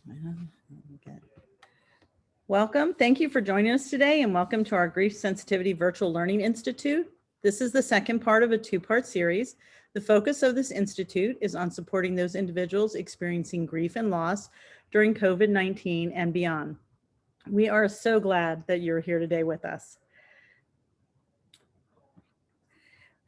Okay. Welcome. Thank you for joining us today, and welcome to our Grief Sensitivity Virtual Learning Institute. This is the second part of a two-part series. The focus of this institute is on supporting those individuals experiencing grief and loss during COVID-19 and beyond. We are so glad that you're here today with us.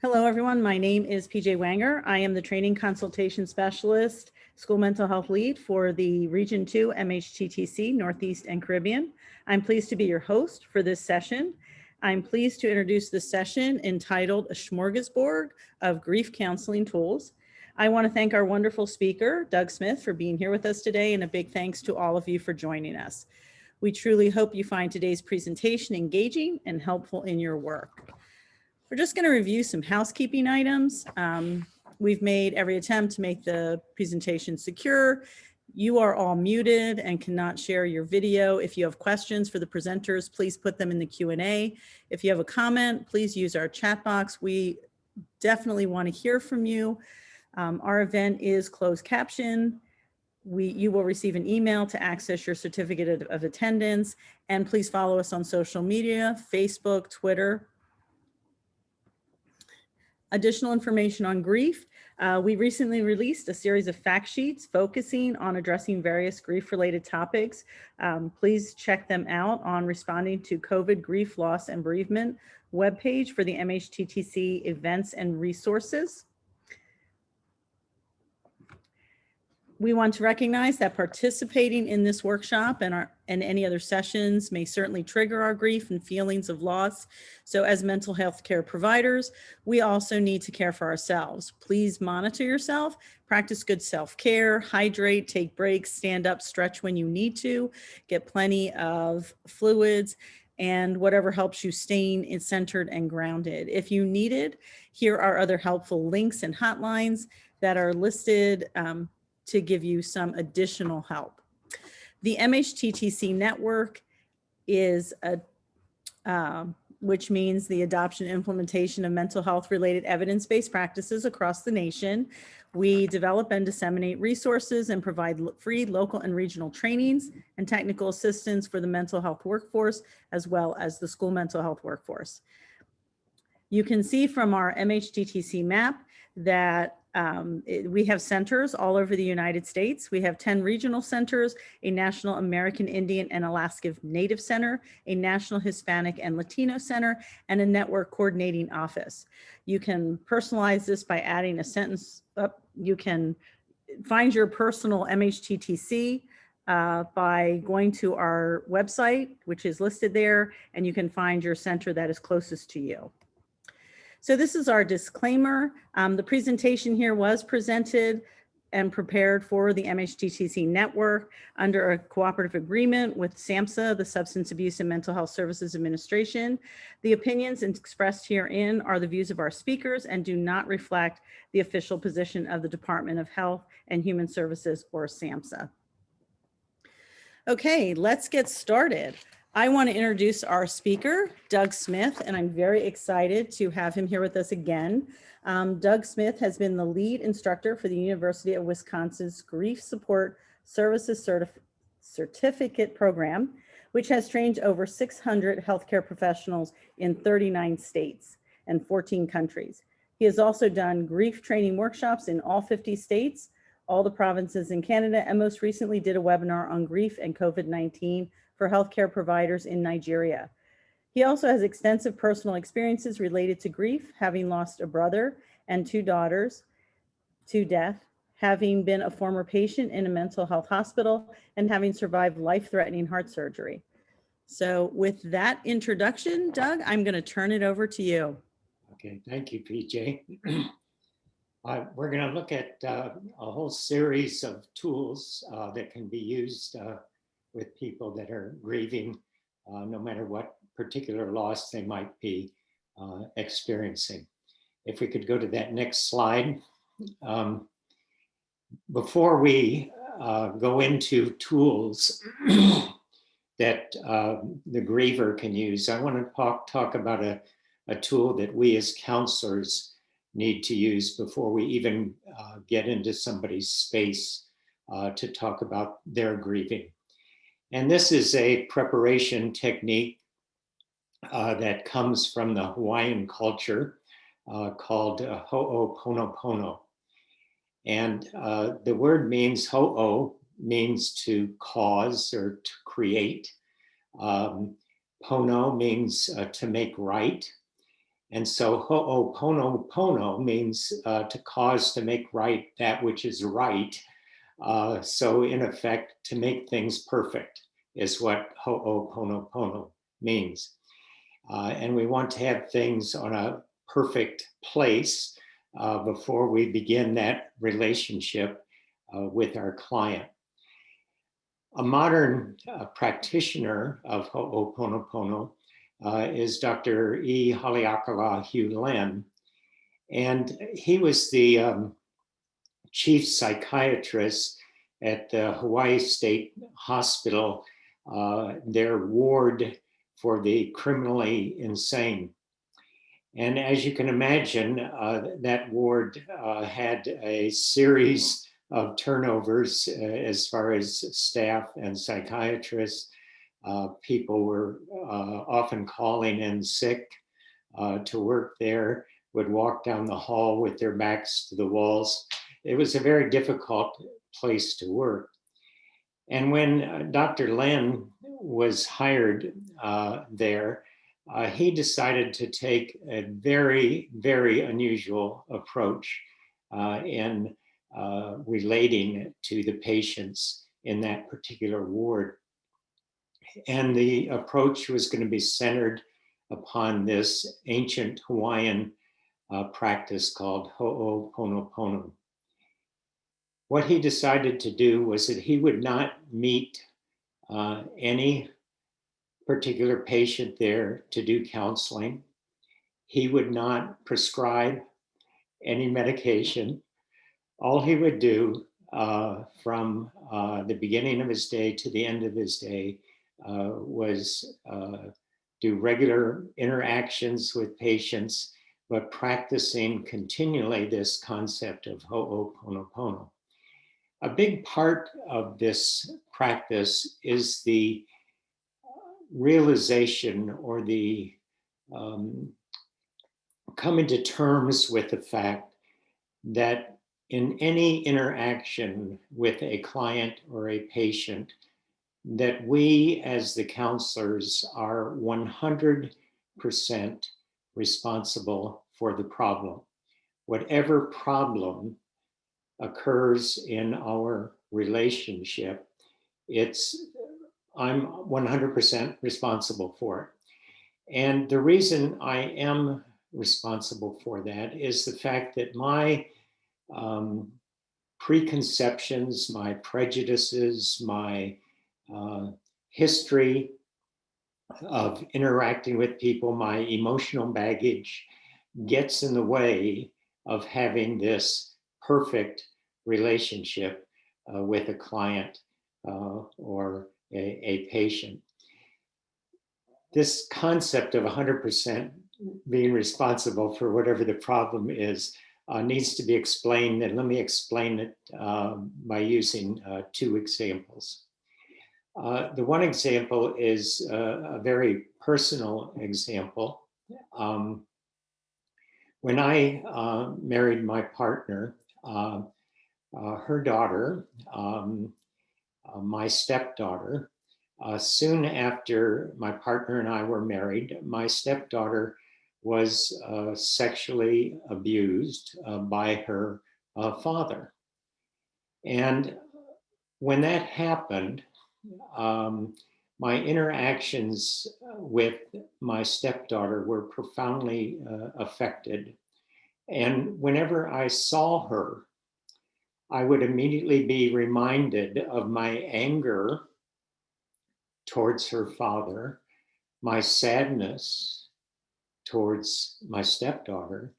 Hello, everyone. My name is PJ Wanger. I am the Training Consultation Specialist, School Mental Health Lead for the Region 2 MHTTC, Northeast and Caribbean. I'm pleased to be your host for this session. I'm pleased to introduce this session entitled A Smorgasbord of Grief Counseling Tools. I want to thank our wonderful speaker, Doug Smith, for being here with us today, and a big thanks to all of you for joining us. We truly hope you find today's presentation engaging and helpful in your work. We're just going to review some housekeeping items. We've made every attempt to make the presentation secure. You are all muted and cannot share your video. If you have questions for the presenters, please put them in the Q&A. If you have a comment, please use our chat box. We definitely want to hear from you. Our event is closed caption. You will receive an email to access your certificate of attendance, and please follow us on social media, Facebook, Twitter. Additional information on grief. We recently released a series of fact sheets focusing on addressing various grief-related topics. Please check them out on Responding to COVID Grief, Loss, and Bereavement webpage for the MHTTC events and resources. We want to recognize that participating in this workshop and any other sessions may certainly trigger our grief and feelings of loss. So as mental health care providers, we also need to care for ourselves. Please monitor yourself, practice good self-care, hydrate, take breaks, stand up, stretch when you need to, get plenty of fluids, and whatever helps you staying centered and grounded. If you need it, here are other helpful links and hotlines that are listed to give you some additional help. The MHTTC network is which means the adoption and implementation of mental health related evidence-based practices across the nation. We develop and disseminate resources and provide free local and regional trainings and technical assistance for the mental health workforce, as well as the school mental health workforce. You can see from our MHTTC map that we have centers all over the United States. We have 10 regional centers, a National American Indian and Alaska Native Center, a National Hispanic and Latino Center, and a network coordinating office. You can personalize this by adding a sentence up. You can find your personal MHTTC by going to our website, which is listed there, and you can find your center that is closest to you. So this is our disclaimer. The presentation here was presented and prepared for the MHTTC network under a cooperative agreement with SAMHSA, the Substance Abuse and Mental Health Services Administration. The opinions expressed herein are the views of our speakers and do not reflect the official position of the Department of Health and Human Services or SAMHSA. Okay, let's get started. I want to introduce our speaker, Doug Smith, and I'm very excited to have him here with us again. Doug Smith has been the lead instructor for the University of Wisconsin's Grief Support Services Certificate Program, which has trained over 600 healthcare professionals in 39 states and 14 countries. He has also done grief training workshops in all 50 states, all the provinces in Canada, and most recently did a webinar on grief and COVID-19 for healthcare providers in Nigeria. He also has extensive personal experiences related to grief, having lost a brother and 2 daughters to death, having been a former patient in a mental health hospital, and having survived life-threatening heart surgery. So with that introduction, Doug, I'm going to turn it over to you. Okay, thank you, PJ. We're going to look at a whole series of tools that can be used with people that are grieving, no matter what particular loss they might be experiencing. If we could go to that next slide. Before we go into tools that the griever can use, I want to talk about a tool that we as counselors need to use before we even get into somebody's space to talk about their grieving. And this is a preparation technique that comes from the Hawaiian culture called ho'oponopono. And the word means, ho'o means to cause or to create. Pono means to make right. And so ho'oponopono means to cause, to make right that which is right. So in effect, to make things perfect is what ho'oponopono means. And we want to have things on a perfect place before we begin that relationship with our client. A modern practitioner of ho'oponopono is Dr. E. Haleakala Hugh Len. And he was the chief psychiatrist at the Hawaii State Hospital, their ward for the criminally insane. And as you can imagine, that ward had a series of turnovers as far as staff and psychiatrists. People were often calling in sick to work there, would walk down the hall with their backs to the walls. It was a very difficult place to work. And when Dr. Len was hired there, he decided to take a very, very unusual approach in relating to the patients in that particular ward. And the approach was going to be centered upon this ancient Hawaiian practice called ho'oponopono. What he decided to do was that he would not meet any particular patient there to do counseling. He would not prescribe any medication. All he would do from the beginning of his day to the end of his day was do regular interactions with patients, but practicing continually this concept of ho'oponopono. A big part of this practice is the realization or the coming to terms with the fact that in any interaction with a client or a patient, that we as the counselors are 100% responsible for the problem. Whatever problem occurs in our relationship, I'm 100% responsible for it. And the reason I am responsible for that is the fact that my preconceptions, my prejudices, my history of interacting with people, my emotional baggage gets in the way of having this perfect relationship with a client or a patient. This concept of 100% being responsible for whatever the problem is needs to be explained, and let me explain it by using two examples. The one example is a very personal example. When I married my partner, her daughter, my stepdaughter, soon after my partner and I were married, my stepdaughter was sexually abused by her father. And when that happened, my interactions with my stepdaughter were profoundly affected. And whenever I saw her, I would immediately be reminded of my anger towards her father, my sadness towards my stepdaughter,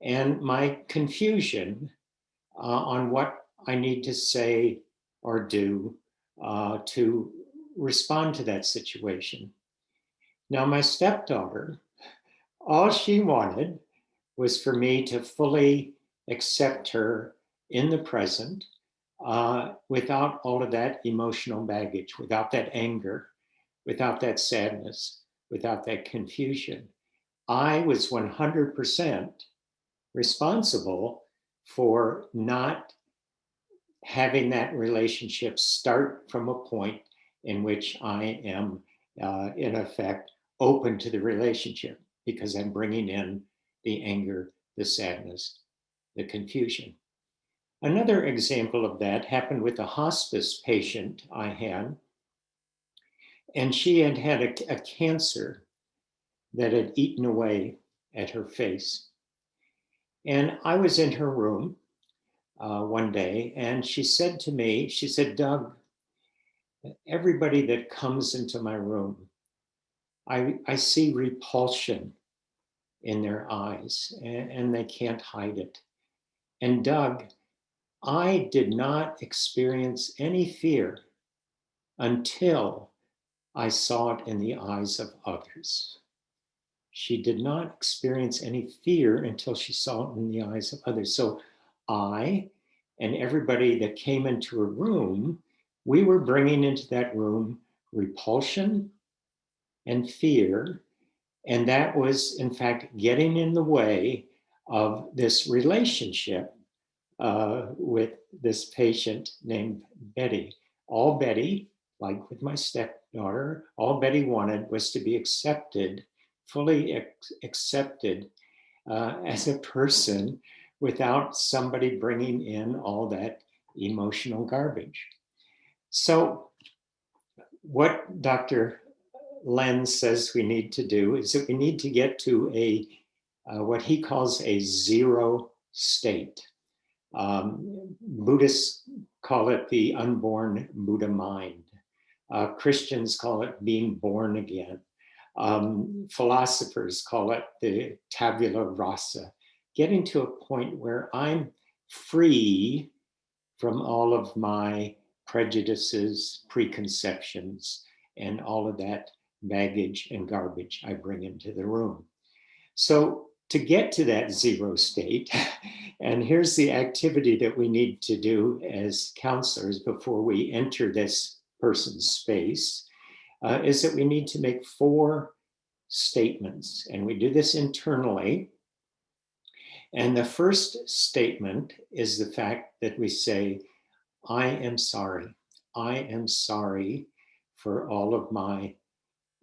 and my confusion on what I need to say or do to respond to that situation. Now, my stepdaughter, all she wanted was for me to fully accept her in the present, without all of that emotional baggage, without that anger, without that sadness, without that confusion. I was 100% responsible for not having that relationship start from a point in which I am, in effect, open to the relationship because I'm bringing in the anger, the sadness, the confusion. Another example of that happened with a hospice patient I had, and she had had a cancer that had eaten away at her face. And I was in her room one day, and she said to me, she said, "Doug, everybody that comes into my room, I see repulsion in their eyes, and they can't hide it. And Doug, I did not experience any fear until I saw it in the eyes of others." She did not experience any fear until she saw it in the eyes of others. So I and everybody that came into a room, we were bringing into that room repulsion and fear. And that was, in fact, getting in the way of this relationship with this patient named Betty. All Betty, like with my stepdaughter, all Betty wanted was to be accepted, fully accepted as a person without somebody bringing in all that emotional garbage. So what Dr. Lenz says we need to do is that we need to get to a what he calls a zero state. Buddhists call it the unborn Buddha mind. Christians call it being born again. Philosophers call it the tabula rasa. Getting to a point where I'm free from all of my prejudices, preconceptions, and all of that baggage and garbage I bring into the room. So to get to that zero state, and here's the activity that we need to do as counselors before we enter this person's space, is that we need to make 4 statements. And we do this internally. And the first statement is the fact that we say, I am sorry. I am sorry for all of my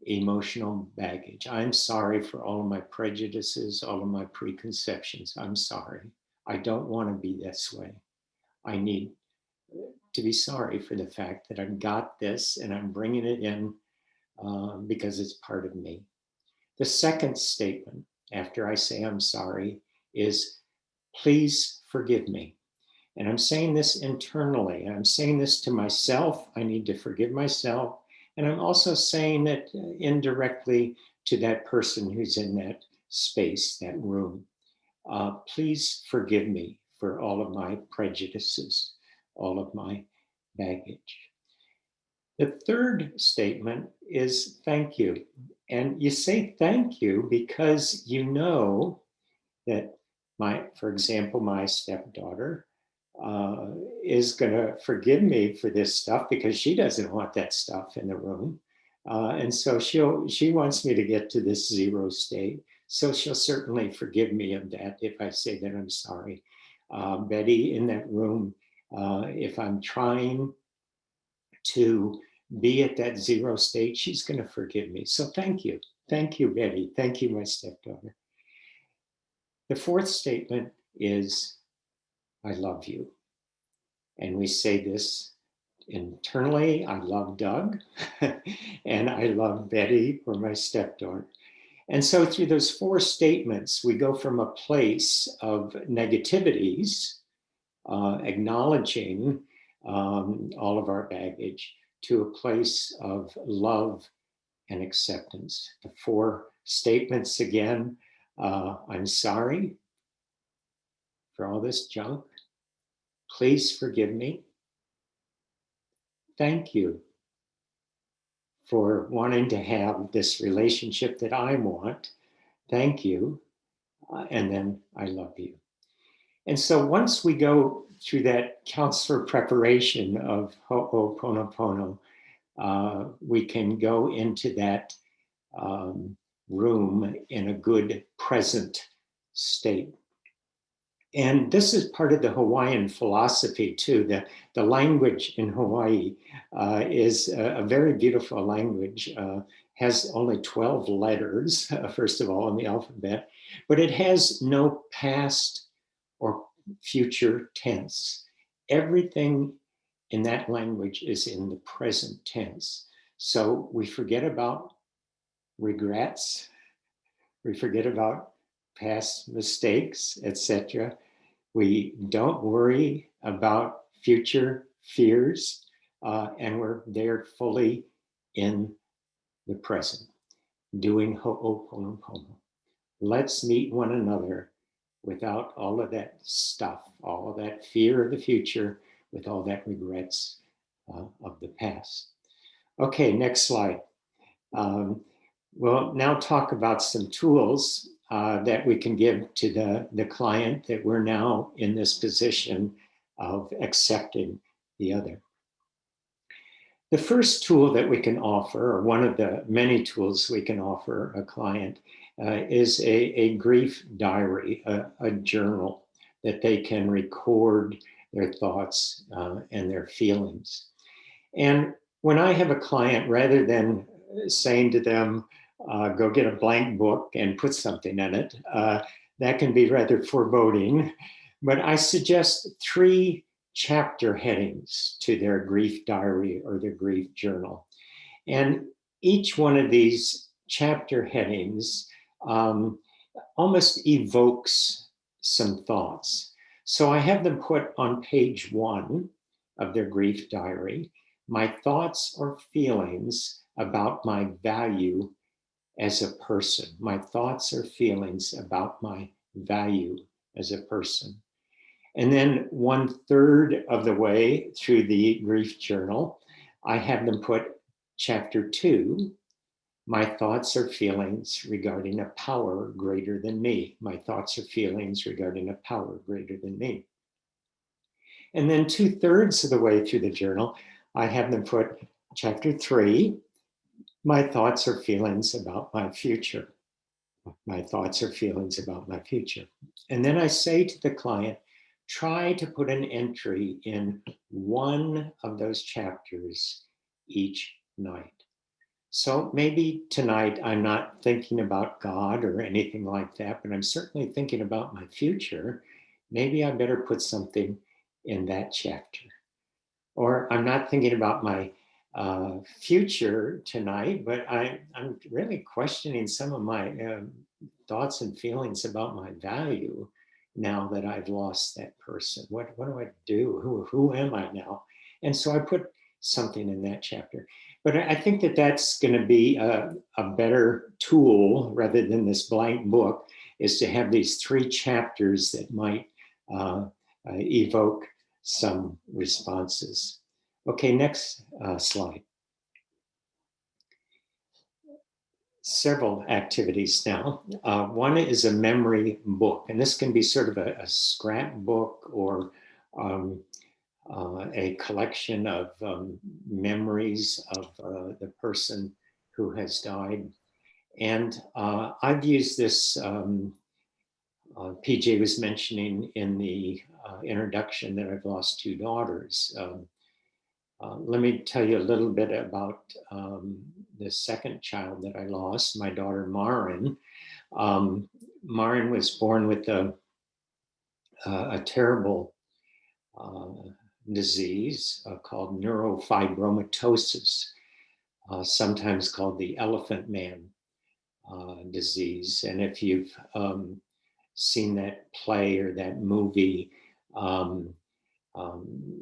emotional baggage. I'm sorry for all of my prejudices, all of my preconceptions. I'm sorry. I don't want to be this way. I need to be sorry for the fact that I've got this and I'm bringing it in because it's part of me. The second statement after I say I'm sorry is, please forgive me. And I'm saying this internally. I'm saying this to myself. I need to forgive myself. And I'm also saying it indirectly to that person who's in that space, that room. Please forgive me for all of my prejudices, all of my baggage. The third statement is thank you. And you say thank you because you know that for example, my stepdaughter is going to forgive me for this stuff because she doesn't want that stuff in the room. And so she wants me to get to this zero state. So she'll certainly forgive me of that if I say that I'm sorry. Betty in that room, if I'm trying to be at that zero state, she's going to forgive me. So thank you. Thank you, Betty. Thank you, my stepdaughter. The fourth statement is, I love you. And we say this internally, I love Doug, and I love Betty, or my stepdaughter. And so through those 4 statements, we go from a place of negativities, acknowledging all of our baggage, to a place of love and acceptance. The 4 statements again, I'm sorry for all this junk. Please forgive me. Thank you for wanting to have this relationship that I want. Thank you. And then I love you. And so once we go through that counselor preparation of Ho'oponopono, we can go into that room in a good present state. And this is part of the Hawaiian philosophy too. The language in Hawaii is a very beautiful language, has only 12 letters, first of all, in the alphabet, but it has no past or future tense. Everything in that language is in the present tense. So we forget about regrets, we forget about past mistakes, etc. We don't worry about future fears, and we're there fully in the present, doing ho'oponopono. Let's meet one another without all of that stuff, all of that fear of the future, with all that regrets of the past. Okay, next slide. We'll now talk about some tools that we can give to the client that we're now in this position of accepting the other. The first tool that we can offer, or one of the many tools we can offer a client, is a grief diary, a journal that they can record their thoughts and their feelings. And when I have a client, rather than saying to them, go get a blank book and put something in it, that can be rather foreboding. But I suggest 3 chapter headings to their grief diary or their grief journal. And each one of these chapter headings almost evokes some thoughts. So I have them put on page 1 of their grief diary, my thoughts or feelings about my value as a person, my thoughts or feelings about my value as a person. And then 1/3 of the way through the grief journal, I have them put chapter 2, my thoughts or feelings regarding a power greater than me, my thoughts or feelings regarding a power greater than me. And then 2/3 of the way through the journal, I have them put chapter 3, my thoughts or feelings about my future, my thoughts or feelings about my future. And then I say to the client, try to put an entry in one of those chapters each night. So maybe tonight I'm not thinking about God or anything like that, but I'm certainly thinking about my future. Maybe I better put something in that chapter. Or I'm not thinking about my future tonight, but I'm really questioning some of my thoughts and feelings about my value now that I've lost that person. What do I do? Who am I now? And so I put something in that chapter. But I think that that's going to be a better tool rather than this blank book, is to have these 3 chapters that might evoke some responses. Okay, next slide. Several activities now. One is a memory book, and this can be sort of a scrapbook or a collection of memories of the person who has died. And I've used this, PJ was mentioning in the introduction that I've lost 2 daughters. Let me tell you a little bit about the second child that I lost, my daughter Marin. Marin was born with a terrible disease called neurofibromatosis, sometimes called the elephant man disease. And if you've seen that play or that movie,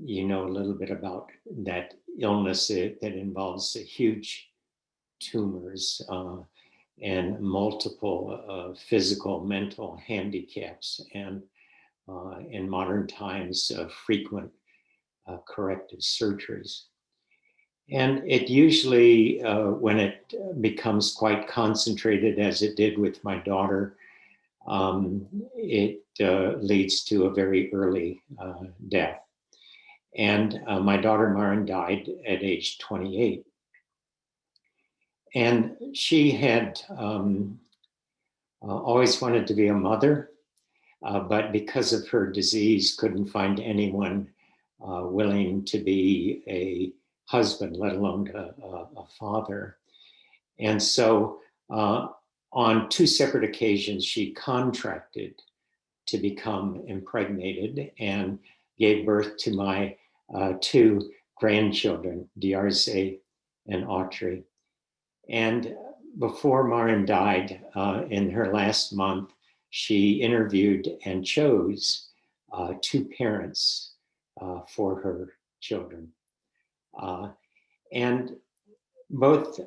you know a little bit about that illness that involves huge tumors and multiple physical, mental handicaps, and in modern times, frequent corrective surgeries. And it usually, when it becomes quite concentrated, as it did with my daughter, it leads to a very early death. And my daughter Maren died at age 28. And she had always wanted to be a mother, but because of her disease, couldn't find anyone willing to be a husband, let alone a father. And so on two separate occasions, she contracted to become impregnated and gave birth to my two grandchildren, Diaries and Autry. And before Maren died, in her last month, she interviewed and chose two parents for her children. And both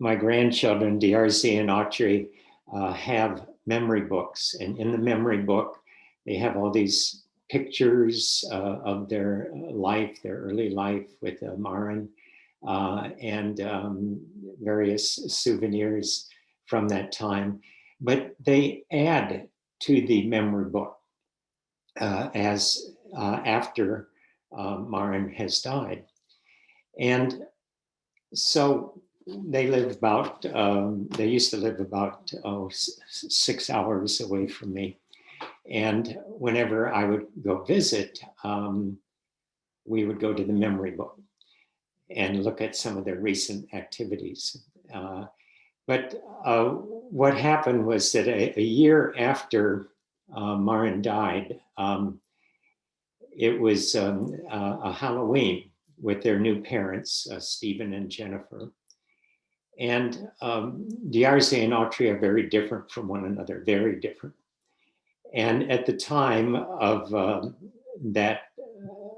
my grandchildren, Diaries and Autry, have memory books. And in the memory book, they have all these pictures of their life, their early life with Maren, and various souvenirs from that time. But they add to the memory book as after Maren has died. And so they live about, they used to live about 6 hours away from me. And whenever I would go visit, we would go to the memory book and look at some of their recent activities. But what happened was that a year after Maren died, it was a Halloween with their new parents, Stephen and Jennifer. And Diaries and Autry are very different from one another, very different. And at the time of that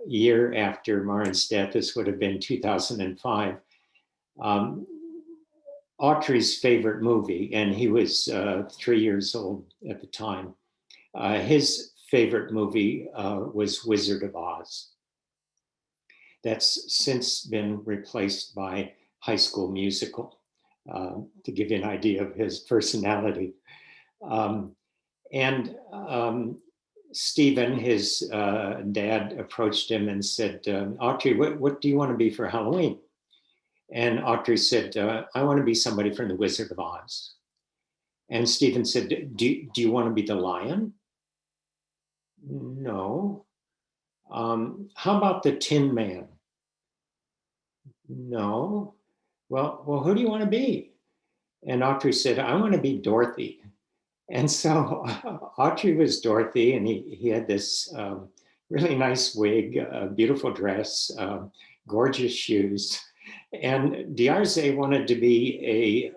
year after Maren's death, this would have been 2005, Autry's favorite movie, and he was 3 years old at the time, his favorite movie was Wizard of Oz. That's since been replaced by High School Musical, to give you an idea of his personality. Stephen, his dad, approached him and said, Autry, what do you want to be for Halloween? And Autry said, I want to be somebody from the Wizard of Oz. And Stephen said, do you want to be the lion? No. How about the Tin Man? No. Well, who do you want to be? And Autry said, I want to be Dorothy. And so Autry was Dorothy, and he had this really nice wig, a beautiful dress, gorgeous shoes. And Diaries wanted to be a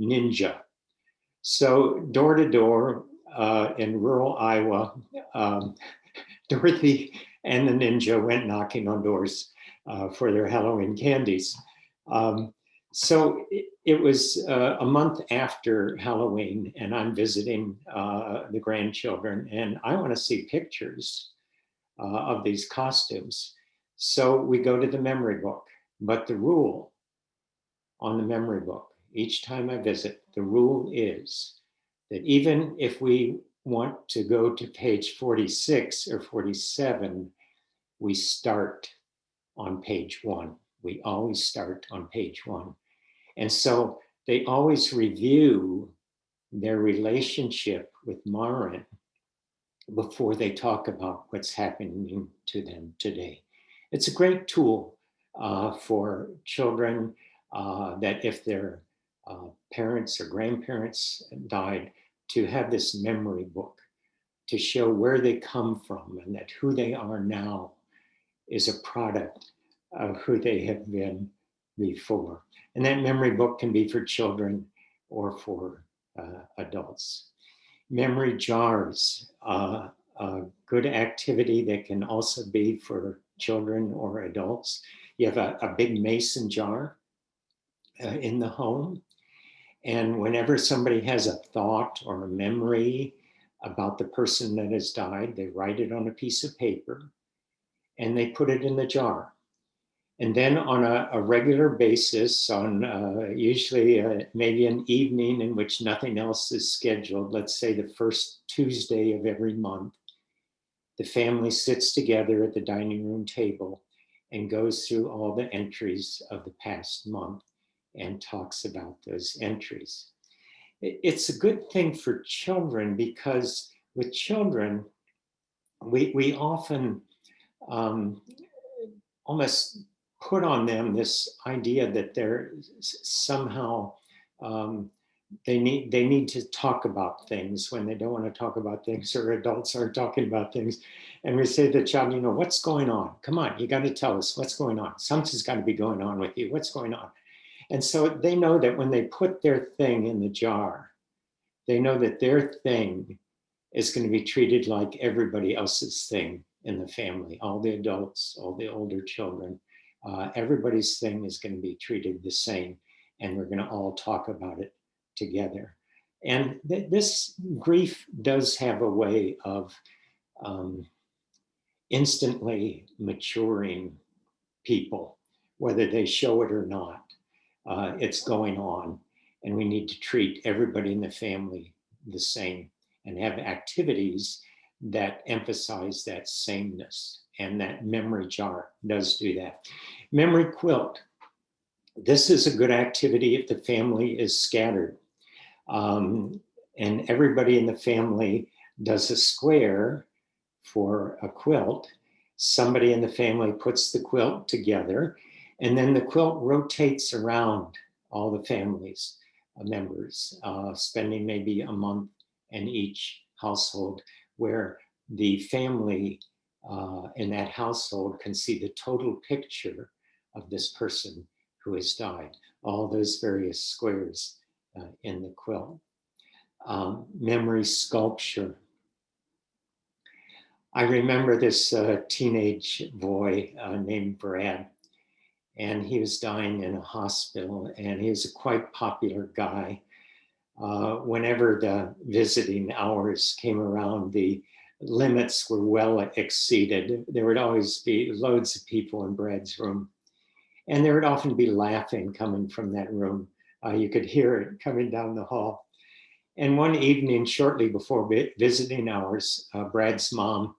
ninja. So door to door in rural Iowa, Dorothy and the ninja went knocking on doors for their Halloween candies. So it was a month after Halloween, and I'm visiting the grandchildren, and I want to see pictures of these costumes. So we go to the memory book, but the rule on the memory book, each time I visit, the rule is that even if we want to go to page 46 or 47, we start on page 1. We always start on page 1. And so they always review their relationship with Maren before they talk about what's happening to them today. It's a great tool for children that if their parents or grandparents died, to have this memory book to show where they come from and that who they are now is a product of who they have been before. And that memory book can be for children or for adults. Memory jars, a good activity that can also be for children or adults. You have a big mason jar in the home. And whenever somebody has a thought or a memory about the person that has died, they write it on a piece of paper and they put it in the jar. And then on a regular basis, on usually maybe an evening in which nothing else is scheduled, let's say the first Tuesday of every month, the family sits together at the dining room table and goes through all the entries of the past month and talks about those entries. It's a good thing for children because with children, we often almost put on them this idea that they're somehow they need to talk about things when they don't want to talk about things, or adults are talking about things. And we say to the child, you know, what's going on? Come on, you got to tell us what's going on. Something's got to be going on with you. What's going on? And so they know that when they put their thing in the jar, they know that their thing is going to be treated like everybody else's thing in the family, all the adults, all the older children. Everybody's thing is going to be treated the same, and we're going to all talk about it together. And this grief does have a way of instantly maturing people, whether they show it or not. It's going on, and we need to treat everybody in the family the same and have activities that emphasize that sameness. And that memory jar does do that. Memory quilt. This is a good activity if the family is scattered. And everybody in the family does a square for a quilt. Somebody in the family puts the quilt together, and then the quilt rotates around all the family's members, spending maybe a month in each household, where the family in that household can see the total picture of this person who has died, all those various squares in the quilt. Memory sculpture. I remember this teenage boy named Brad, and he was dying in a hospital, and he was a quite popular guy. Whenever the visiting hours came around, the limits were well exceeded. There would always be loads of people in Brad's room, and there would often be laughing coming from that room. You could hear it coming down the hall. And one evening, shortly before visiting hours, Brad's mom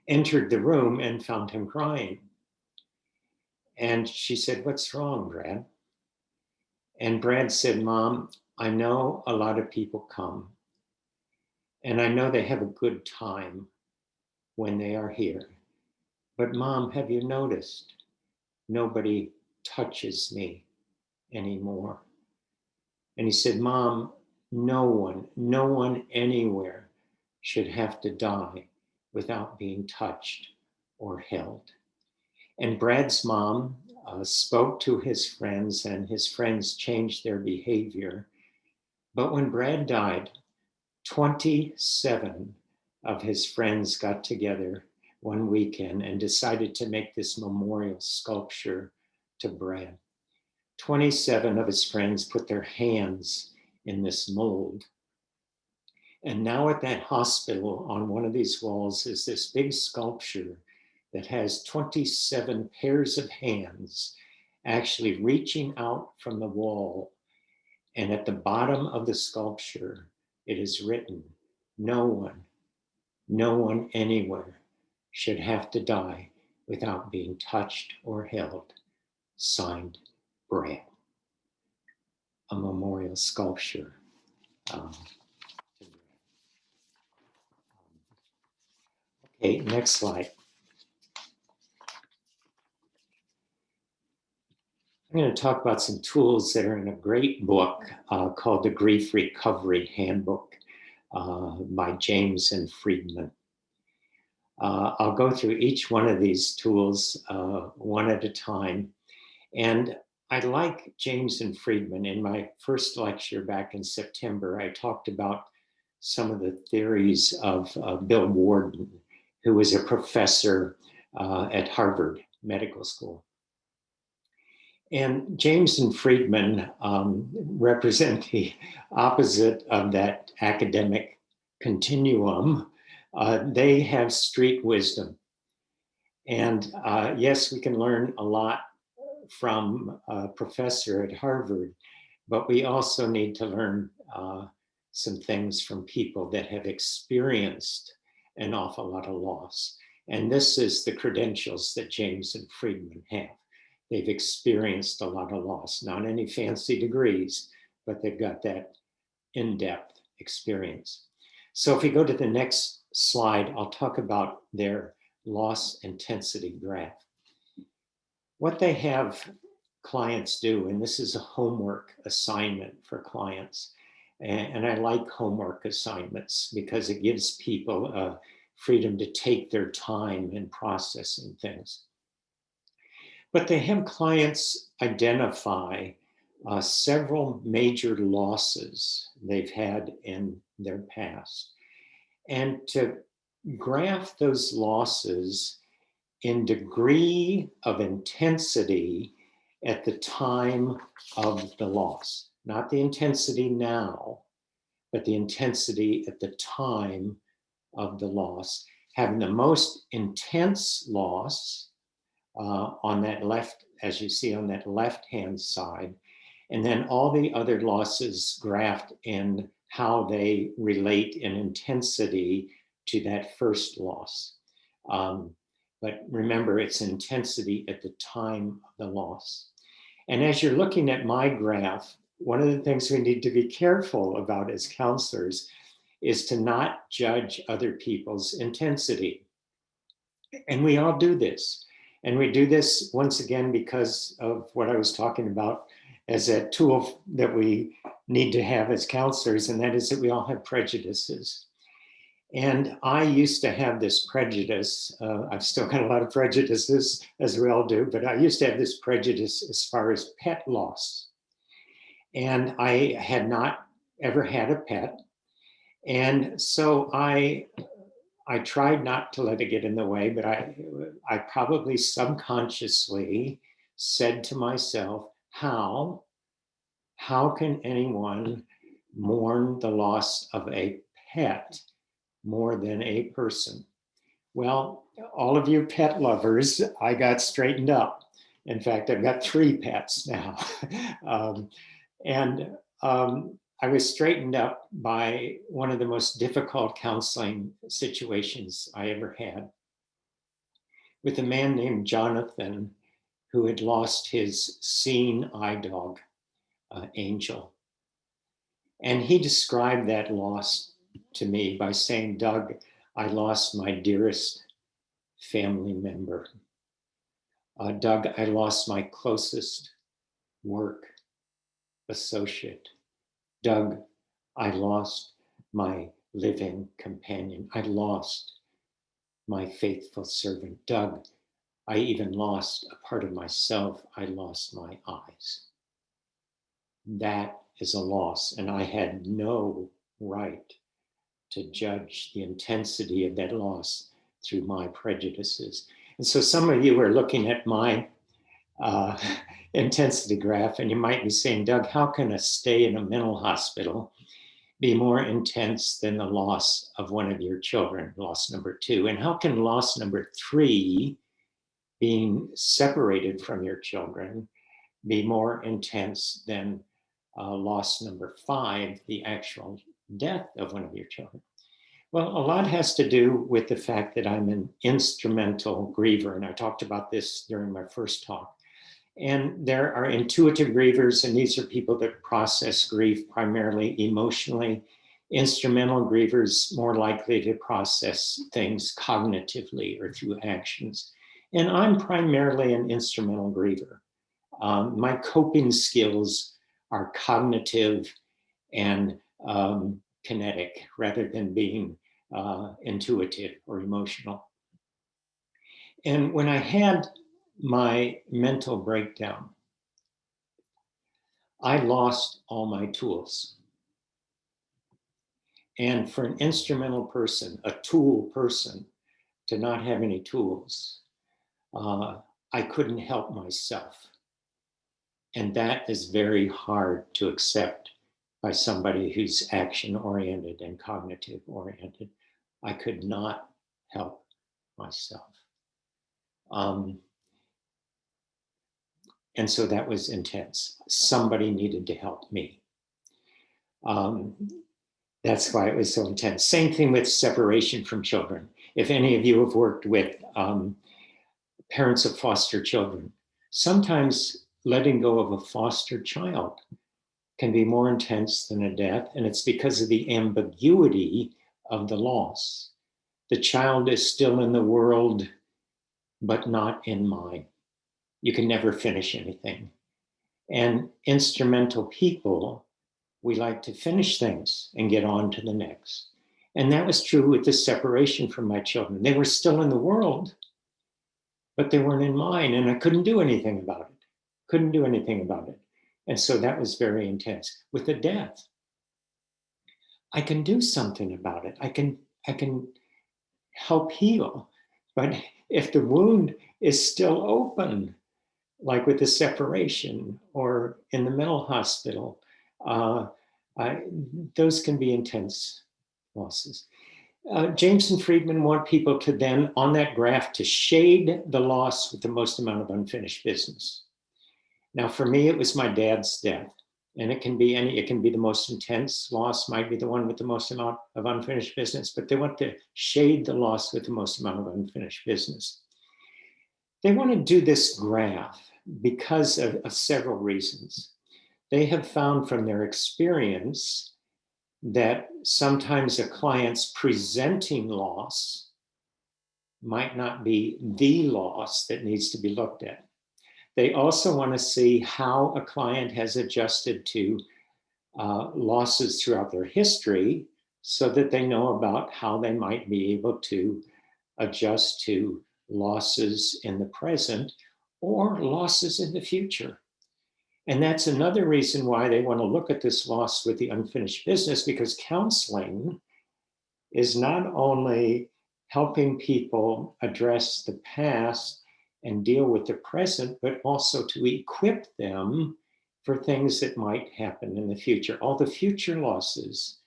entered the room and found him crying. And she said, "What's wrong, Brad?" And Brad said, "Mom, I know a lot of people come, and I know they have a good time when they are here. But Mom, have you noticed? Nobody touches me anymore." And he said, "Mom, no one anywhere should have to die without being touched or held." And Brad's mom spoke to his friends, and his friends changed their behavior. But when Brad died, 27 of his friends got together one weekend and decided to make this memorial sculpture to Brad. 27 of his friends put their hands in this mold. And now at that hospital, on one of these walls, is this big sculpture that has 27 pairs of hands actually reaching out from the wall. And at the bottom of the sculpture, it is written, no one anywhere should have to die without being touched or held. Signed, Brad. A memorial sculpture. Okay, next slide. I'm going to talk about some tools that are in a great book called the Grief Recovery Handbook by James and Friedman. I'll go through each one of these tools one at a time. And I like James and Friedman. In my first lecture back in September, I talked about some of the theories of Bill Warden, who was a professor at Harvard Medical School. And James and Friedman represent the opposite of that academic continuum. They have street wisdom. And yes, we can learn a lot from a professor at Harvard, but we also need to learn some things from people that have experienced an awful lot of loss. And this is the credentials that James and Friedman have. They've experienced a lot of loss, not any fancy degrees, but they've got that in-depth experience. So if we go to the next slide, I'll talk about their loss intensity graph. What they have clients do, and this is a homework assignment for clients, and I like homework assignments because it gives people freedom to take their time in processing things. But they have clients identify several major losses they've had in their past, and to graph those losses in degree of intensity at the time of the loss, not the intensity now, but the intensity at the time of the loss, having the most intense loss on that left, as you see on that left-hand side, and then all the other losses graphed in how they relate in intensity to that first loss. But remember, it's intensity at the time of the loss. And as you're looking at my graph, one of the things we need to be careful about as counselors is to not judge other people's intensity. And we all do this. And we do this once again because of what I was talking about as a tool that we need to have as counselors, and that is that we all have prejudices. And I used to have this prejudice. I've still got a lot of prejudices, as we all do, but I used to have this prejudice as far as pet loss. And I had not ever had a pet. And so I tried not to let it get in the way, but I probably subconsciously said to myself, how can anyone mourn the loss of a pet more than a person? Well, all of you pet lovers, I got straightened up. In fact, I've got 3 pets now. I was straightened up by one of the most difficult counseling situations I ever had with a man named Jonathan, who had lost his seeing eye dog, Angel. And he described that loss to me by saying, Doug, I lost my dearest family member. Doug, I lost my closest work associate. Doug, I lost my living companion. I lost my faithful servant. Doug, I even lost a part of myself. I lost my eyes. That is a loss, and I had no right to judge the intensity of that loss through my prejudices. And so some of you are looking at my intensity graph, and you might be saying, Doug, how can a stay in a mental hospital be more intense than the loss of one of your children, loss number 2? And how can loss number 3, being separated from your children, be more intense than loss number 5, the actual death of one of your children? Well, a lot has to do with the fact that I'm an instrumental griever, and I talked about this during my first talk. And there are intuitive grievers, and these are people that process grief primarily emotionally. Instrumental grievers, more likely to process things cognitively or through actions. And I'm primarily an instrumental griever. My coping skills are cognitive and kinetic rather than being intuitive or emotional. And when I had my mental breakdown, I lost all my tools. And for an instrumental person, a tool person, to not have any tools, I couldn't help myself. And that is very hard to accept by somebody who's action-oriented and cognitive-oriented. I could not help myself. And so that was intense. Somebody needed to help me. That's why it was so intense. Same thing with separation from children. If any of you have worked with parents of foster children, sometimes letting go of a foster child can be more intense than a death, and it's because of the ambiguity of the loss. The child is still in the world, but not in mine. You can never finish anything. And instrumental people, we like to finish things and get on to the next. And that was true with the separation from my children. They were still in the world, but they weren't in mine, and I couldn't do anything about it. Couldn't do anything about it. And so that was very intense. With the death, I can do something about it. I can help heal. But if the wound is still open, like with the separation or in the mental hospital, those can be intense losses. James and Friedman want people to then, on that graph, to shade the loss with the most amount of unfinished business. Now, for me, it was my dad's death. And it can be the most intense loss, might be the one with the most amount of unfinished business, but they want to shade the loss with the most amount of unfinished business. They want to do this graph because of several reasons. They have found from their experience that sometimes a client's presenting loss might not be the loss that needs to be looked at. They also want to see how a client has adjusted to losses throughout their history so that they know about how they might be able to adjust to losses in the present or losses in the future. And that's another reason why they want to look at this loss with the unfinished business, because counseling is not only helping people address the past and deal with the present, but also to equip them for things that might happen in the future, all the future losses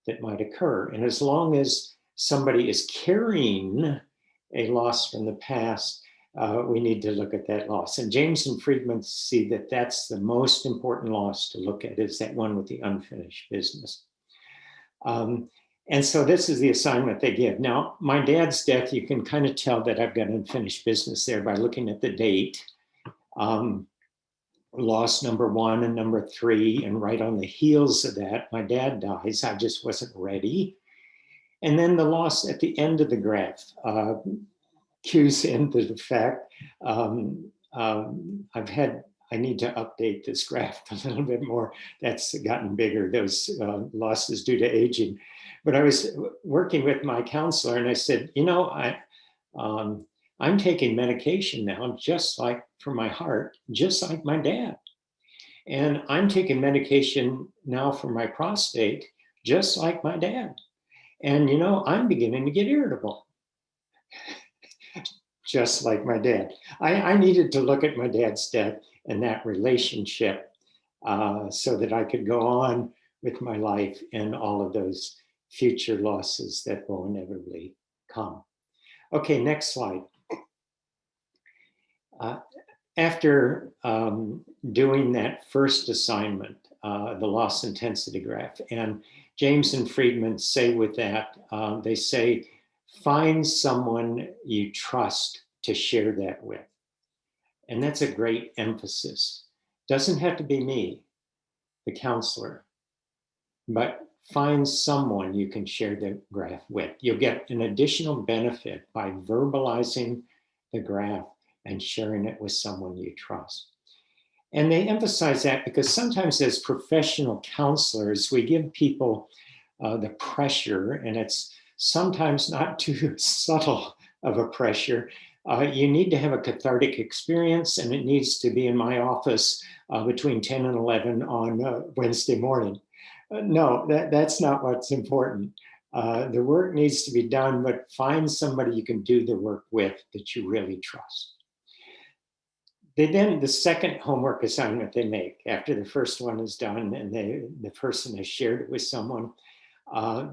that might occur. And as long as somebody is carrying a loss from the past, we need to look at that loss. And James and Friedman see that that's the most important loss to look at, is that one with the unfinished business. And so this is the assignment they give. Now, my dad's death, you can kind of tell that I've got unfinished business there by looking at the date. Loss number 1 and number 3, and right on the heels of that, my dad dies. I just wasn't ready. And then the loss at the end of the graph cues into the fact I need to update this graph a little bit more. That's gotten bigger, those losses due to aging. But I was working with my counselor and I said, you know, I'm taking medication now, just like for my heart, just like my dad. And I'm taking medication now for my prostate, just like my dad. And, you know, I'm beginning to get irritable, just like my dad. I needed to look at my dad's death and that relationship so that I could go on with my life and all of those future losses that will inevitably come. Okay, next slide. After doing that first assignment, the loss intensity graph, and James and Friedman say with that, they say, find someone you trust to share that with. And that's a great emphasis. Doesn't have to be me, the counselor, but find someone you can share the graph with. You'll get an additional benefit by verbalizing the graph and sharing it with someone you trust. And they emphasize that because sometimes as professional counselors, we give people the pressure, and it's sometimes not too subtle of a pressure. You need to have a cathartic experience, and it needs to be in my office between 10 and 11 on Wednesday morning. No, that's not what's important. The work needs to be done, but find somebody you can do the work with that you really trust. The second homework assignment they make after the first one is done and the person has shared it with someone,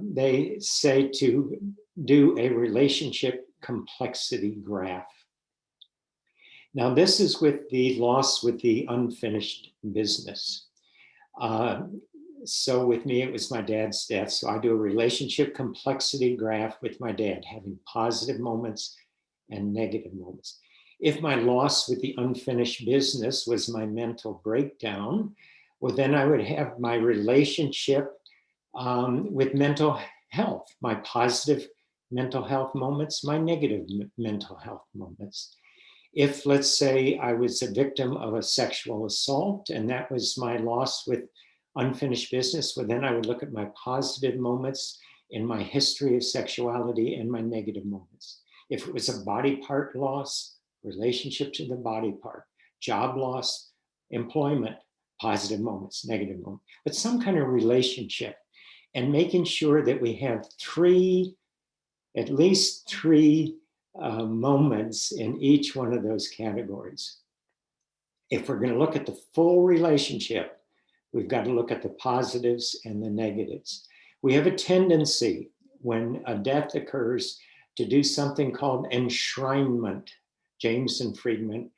they say to do a relationship complexity graph. Now, this is with the loss with the unfinished business. So with me, it was my dad's death. So I do a relationship complexity graph with my dad, having positive moments and negative moments. If my loss with the unfinished business was my mental breakdown, well, then I would have my relationship with mental health, my positive mental health moments, my negative mental health moments. If, let's say, I was a victim of a sexual assault and that was my loss with unfinished business, well, then I would look at my positive moments in my history of sexuality and my negative moments. If it was a body part loss, relationship to the body part, job loss, employment, positive moments, negative moments, but some kind of relationship, and making sure that we have at least three moments in each one of those categories. If we're going to look at the full relationship, we've got to look at the positives and the negatives. We have a tendency when a death occurs to do something called enshrinement. James and Friedman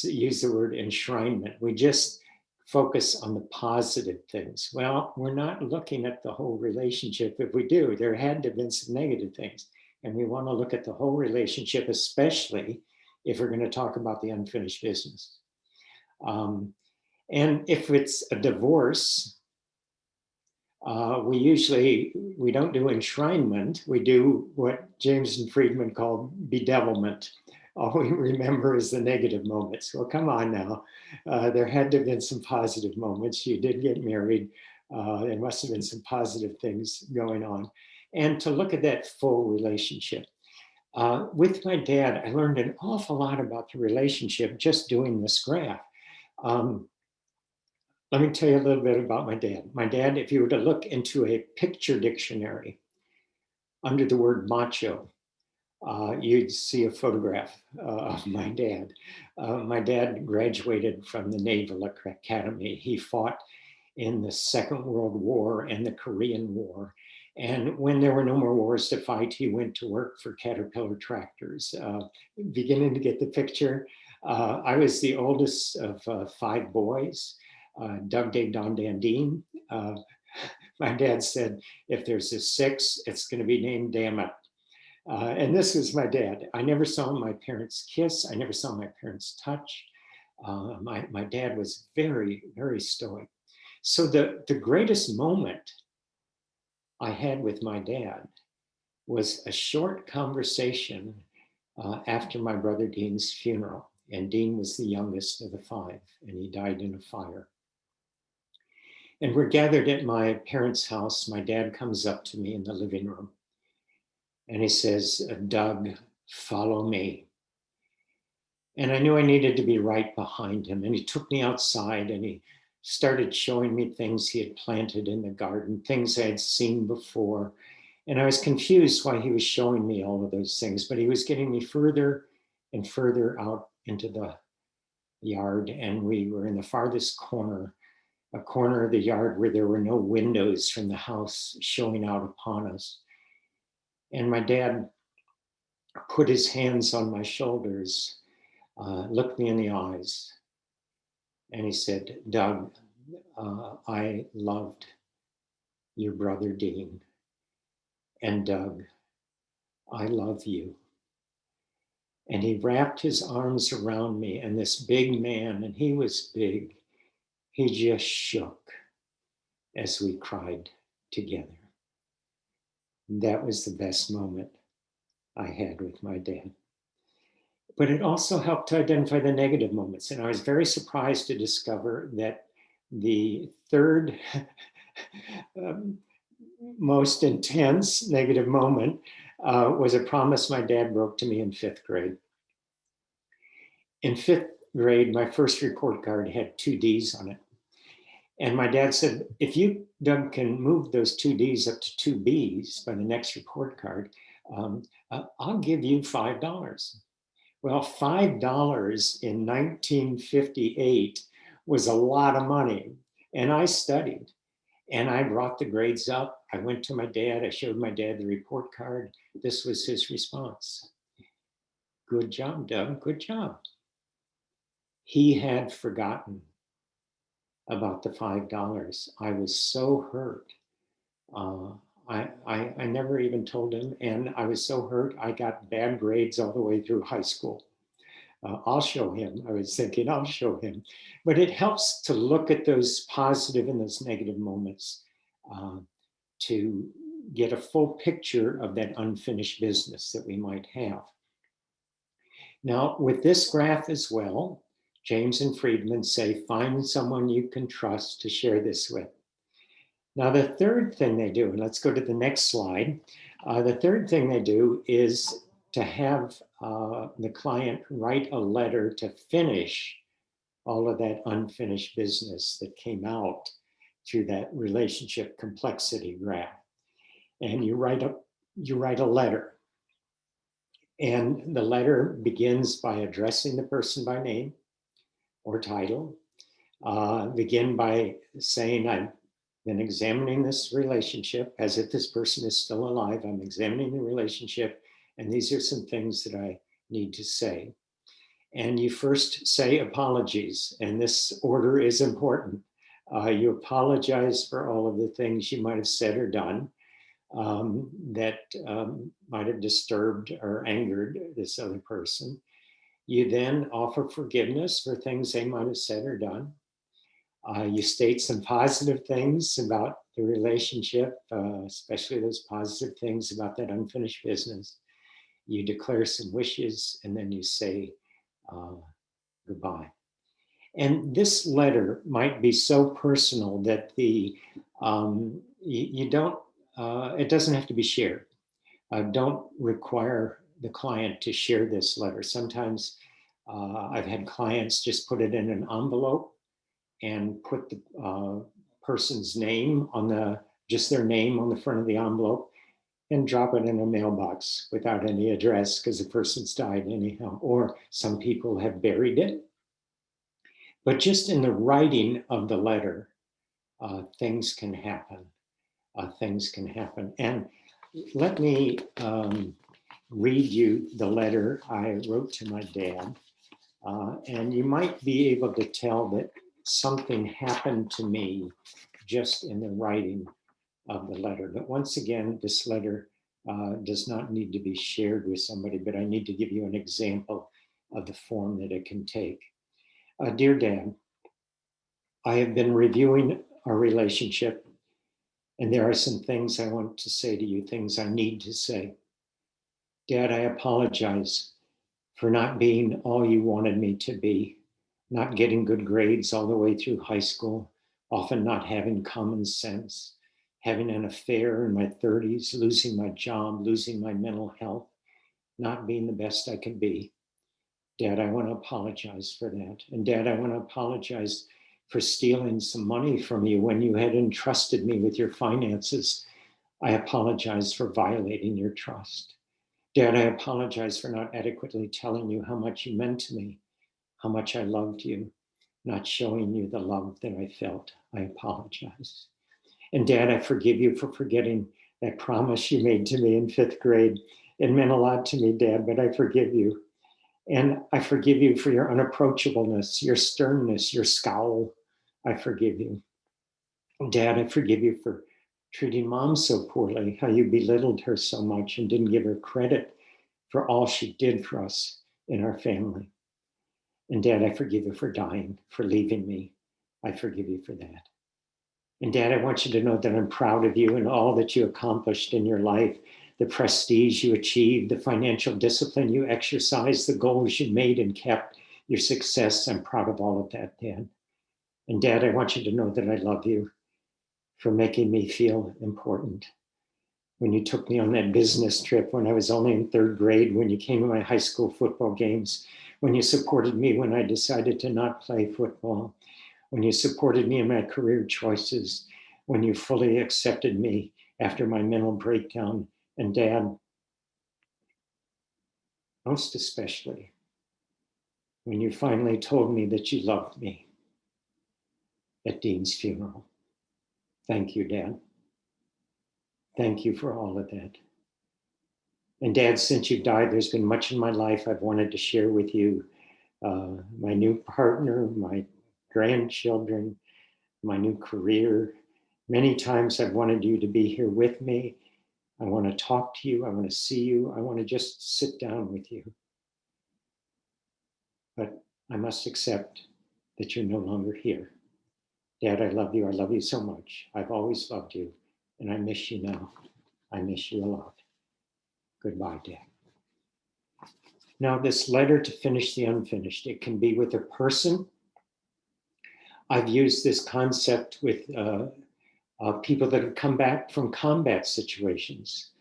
use the word enshrinement. We just focus on the positive things. Well, we're not looking at the whole relationship. If we do, there had to have been some negative things. And we want to look at the whole relationship, especially if we're going to talk about the unfinished business. And if it's a divorce, we don't do enshrinement. We do what James and Friedman call bedevilment. All we remember is the negative moments. Well, come on now. There had to have been some positive moments. You did get married. There must have been some positive things going on. And to look at that full relationship. With my dad, I learned an awful lot about the relationship just doing this graph. Let me tell you a little bit about my dad. My dad, if you were to look into a picture dictionary under the word macho, you'd see a photograph of my dad. My dad graduated from the Naval Academy. He fought in the Second World War and the Korean War. And when there were no more wars to fight, he went to work for Caterpillar tractors. Beginning to get the picture. I was the oldest of 5 boys. Doug, Dave, Don, Dan, Dean. My dad said, if there's a 6, it's going to be named Damn It. And this was my dad. I never saw my parents kiss. I never saw my parents touch. My dad was very, very stoic. So the greatest moment I had with my dad was a short conversation after my brother Dean's funeral. And Dean was the youngest of the 5, and he died in a fire. And we're gathered at my parents' house. My dad comes up to me in the living room and he says, Doug, follow me. And I knew I needed to be right behind him. And he took me outside and he started showing me things he had planted in the garden, things I had seen before. And I was confused why he was showing me all of those things, but he was getting me further and further out into the yard. And we were in the farthest corner, a corner of the yard where there were no windows from the house showing out upon us. And my dad put his hands on my shoulders, looked me in the eyes, and he said, Doug, I loved your brother Dean. And Doug, I love you. And he wrapped his arms around me, and this big man, and he was big, he just shook as we cried together. That was the best moment I had with my dad. But it also helped to identify the negative moments. And I was very surprised to discover that the third most intense negative moment was a promise my dad broke to me in 5th grade. In 5th grade, my first report card had 2 D's on it. And my dad said, if you, Doug, can move those 2 D's up to 2 B's by the next report card, I'll give you $5. Well, $5 in 1958 was a lot of money. And I studied and I brought the grades up. I went to my dad. I showed my dad the report card. This was his response. Good job, Doug. Good job. He had forgotten about the $5. I was so hurt. I never even told him, and I was so hurt, I got bad grades all the way through high school. I'll show him. I was thinking, I'll show him. But it helps to look at those positive and those negative moments to get a full picture of that unfinished business that we might have. Now, with this graph as well, James and Friedman say, find someone you can trust to share this with. Now, the third thing they do, and let's go to the next slide. The third thing they do is to have the client write a letter to finish all of that unfinished business that came out through that relationship complexity graph. And you write a letter. And the letter begins by addressing the person by name or title. Begin by saying, I've been examining this relationship as if this person is still alive. I'm examining the relationship, and these are some things that I need to say. And you first say apologies, and this order is important. You apologize for all of the things you might have said or done that might have disturbed or angered this other person. You then offer forgiveness for things they might have said or done. You state some positive things about the relationship, especially those positive things about that unfinished business. You declare some wishes, and then you say goodbye. And this letter might be so personal that you don't. It doesn't have to be shared. Don't require the client to share this letter. Sometimes I've had clients just put it in an envelope and put the person's name on just their name on the front of the envelope and drop it in a mailbox without any address because the person's died anyhow. Or some people have buried it. But just in the writing of the letter, things can happen. Things can happen. And let me read you the letter I wrote to my dad. And you might be able to tell that something happened to me just in the writing of the letter. But once again, this letter does not need to be shared with somebody, but I need to give you an example of the form that it can take. Dear Dad, I have been reviewing our relationship, and there are some things I want to say to you, things I need to say. Dad, I apologize for not being all you wanted me to be, not getting good grades all the way through high school, often not having common sense, having an affair in my 30s, losing my job, losing my mental health, not being the best I could be. Dad, I want to apologize for that. And Dad, I want to apologize for stealing some money from you when you had entrusted me with your finances. I apologize for violating your trust. Dad, I apologize for not adequately telling you how much you meant to me, how much I loved you, not showing you the love that I felt. I apologize. And Dad, I forgive you for forgetting that promise you made to me in 5th grade. It meant a lot to me, Dad, but I forgive you. And I forgive you for your unapproachableness, your sternness, your scowl. I forgive you. Dad, I forgive you for treating Mom so poorly, how you belittled her so much and didn't give her credit for all she did for us in our family. And Dad, I forgive you for dying, for leaving me. I forgive you for that. And Dad, I want you to know that I'm proud of you and all that you accomplished in your life, the prestige you achieved, the financial discipline you exercised, the goals you made and kept, your success. I'm proud of all of that, Dad. And Dad, I want you to know that I love you for making me feel important. When you took me on that business trip when I was only in 3rd grade, when you came to my high school football games, when you supported me when I decided to not play football, when you supported me in my career choices, when you fully accepted me after my mental breakdown. And Dad, most especially, when you finally told me that you loved me at Dean's funeral. Thank you, Dad. Thank you for all of that. And Dad, since you died, there's been much in my life I've wanted to share with you, my new partner, my grandchildren, my new career. Many times I've wanted you to be here with me. I want to talk to you. I want to see you. I want to just sit down with you. But I must accept that you're no longer here. Dad, I love you. I love you so much. I've always loved you, and I miss you now. I miss you a lot. Goodbye, Dad. Now, this letter to finish the unfinished, it can be with a person. I've used this concept with people that have come back from combat situations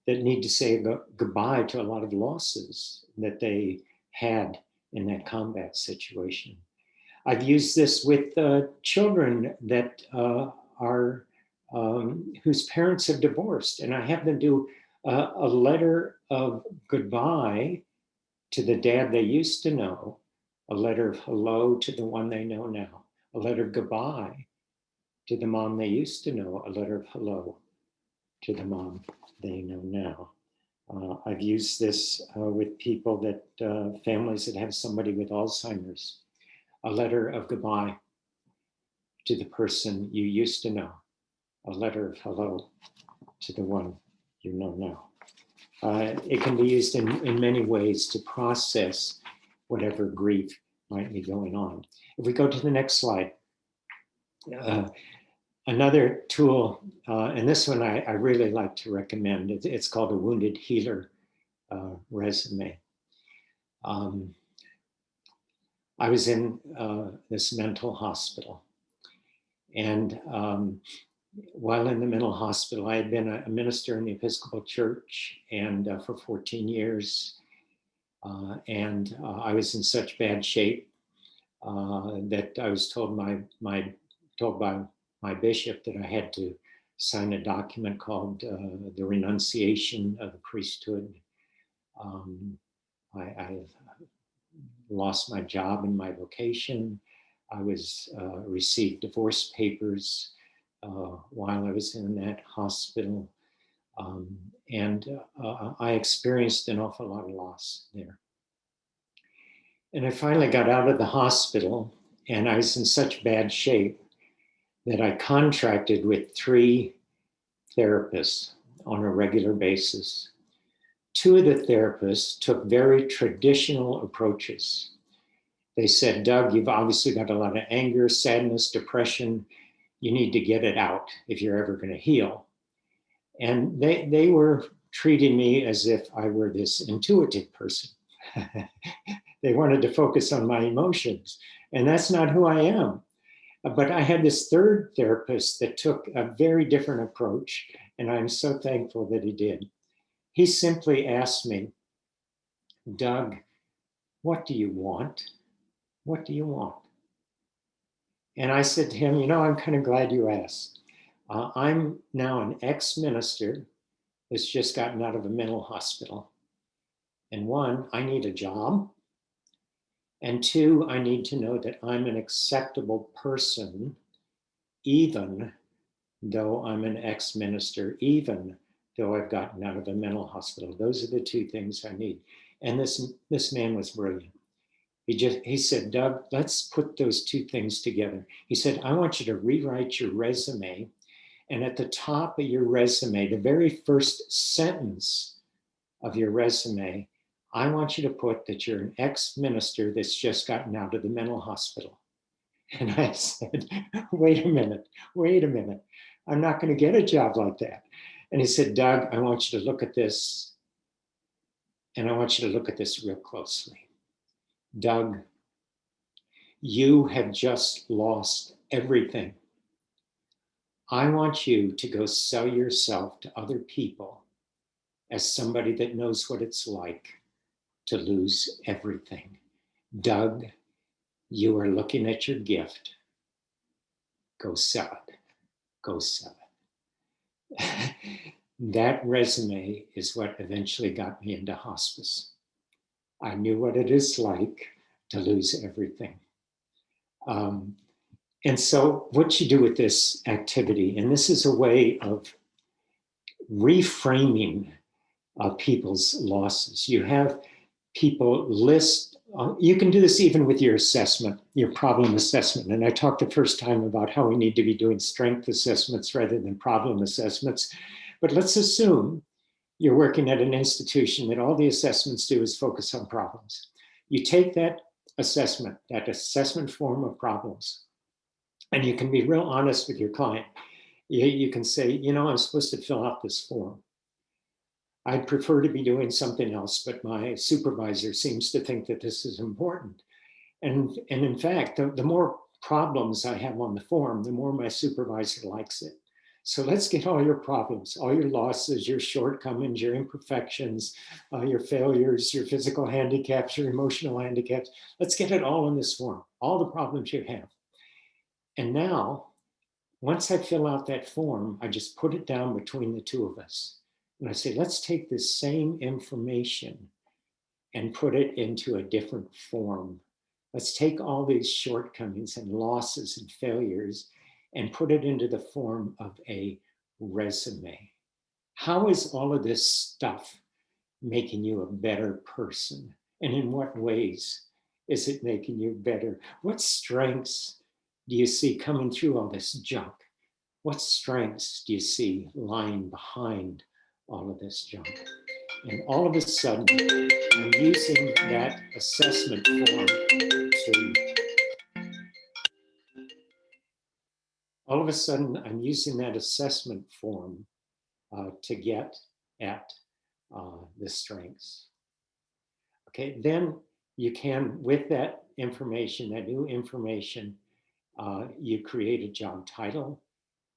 that need to say goodbye to a lot of losses that they had in that combat situation. I've used this with children that are whose parents have divorced, and I have them do a letter of goodbye to the dad they used to know, a letter of hello to the one they know now, a letter of goodbye to the mom they used to know, a letter of hello to the mom they know now. I've used this with people that, families that have somebody with Alzheimer's, a letter of goodbye to the person you used to know, a letter of hello to the one you know now. It can be used in many ways to process whatever grief might be going on. If we go to the next slide, another tool, and this one I really like to recommend, it's called a Wounded Healer resume. I was in this mental hospital, and while in the mental hospital, I had been a minister in the Episcopal Church and for 14 years. And I was in such bad shape that I was told by my bishop that I had to sign a document called the Renunciation of the Priesthood. I lost my job and my vocation. I received divorce papers while I was in that hospital. And I experienced an awful lot of loss there. And I finally got out of the hospital, and I was in such bad shape that I contracted with 3 therapists on a regular basis. 2 of the therapists took very traditional approaches. They said, Doug, you've obviously got a lot of anger, sadness, depression. You need to get it out if you're ever going to heal. And they were treating me as if I were this intuitive person. They wanted to focus on my emotions, and that's not who I am. But I had this 3rd therapist that took a very different approach, and I'm so thankful that he did. He simply asked me, Doug, what do you want? What do you want? And I said to him, I'm kind of glad you asked. I'm now an ex-minister that's just gotten out of a mental hospital. And 1, I need a job. And 2, I need to know that I'm an acceptable person, even though I'm an ex-minister, even though I've gotten out of a mental hospital. Those are the 2 things I need. And this man was brilliant. He said, Doug, let's put those 2 things together. He said, I want you to rewrite your resume. And at the top of your resume, the very first sentence of your resume, I want you to put that you're an ex-minister that's just gotten out of the mental hospital. And I said, wait a minute. I'm not going to get a job like that. And he said, Doug, I want you to look at this. And I want you to look at this real closely. Doug, you have just lost everything. I want you to go sell yourself to other people as somebody that knows what it's like to lose everything. Doug, you are looking at your gift. Go sell it. Go sell it. That resume is what eventually got me into hospice. I knew what it is like to lose everything. And so what you do with this activity, and this is a way of reframing people's losses. You have people list You can do this even with your assessment, your problem assessment. And I talked the first time about how we need to be doing strength assessments rather than problem assessments. But let's assume you're working at an institution that all the assessments do is focus on problems. You take that assessment form of problems, and you can be real honest with your client. You can say, you know, I'm supposed to fill out this form. I'd prefer to be doing something else, but my supervisor seems to think that this is important. And in fact, the more problems I have on the form, the more my supervisor likes it. So let's get all your problems, all your losses, your shortcomings, your imperfections, your failures, your physical handicaps, your emotional handicaps. Let's get it all in this form, all the problems you have. And now, once I fill out that form, I just put it down between the two of us. And I say, let's take this same information and put it into a different form. Let's take all these shortcomings and losses and failures and put it into the form of a resume. How is all of this stuff making you a better person? And in what ways is it making you better? What strengths do you see coming through all this junk? What strengths do you see lying behind all of this junk? And all of a sudden, I'm using that assessment form to, to get at the strengths. Okay, then you can, with that information, that new information, you create a job title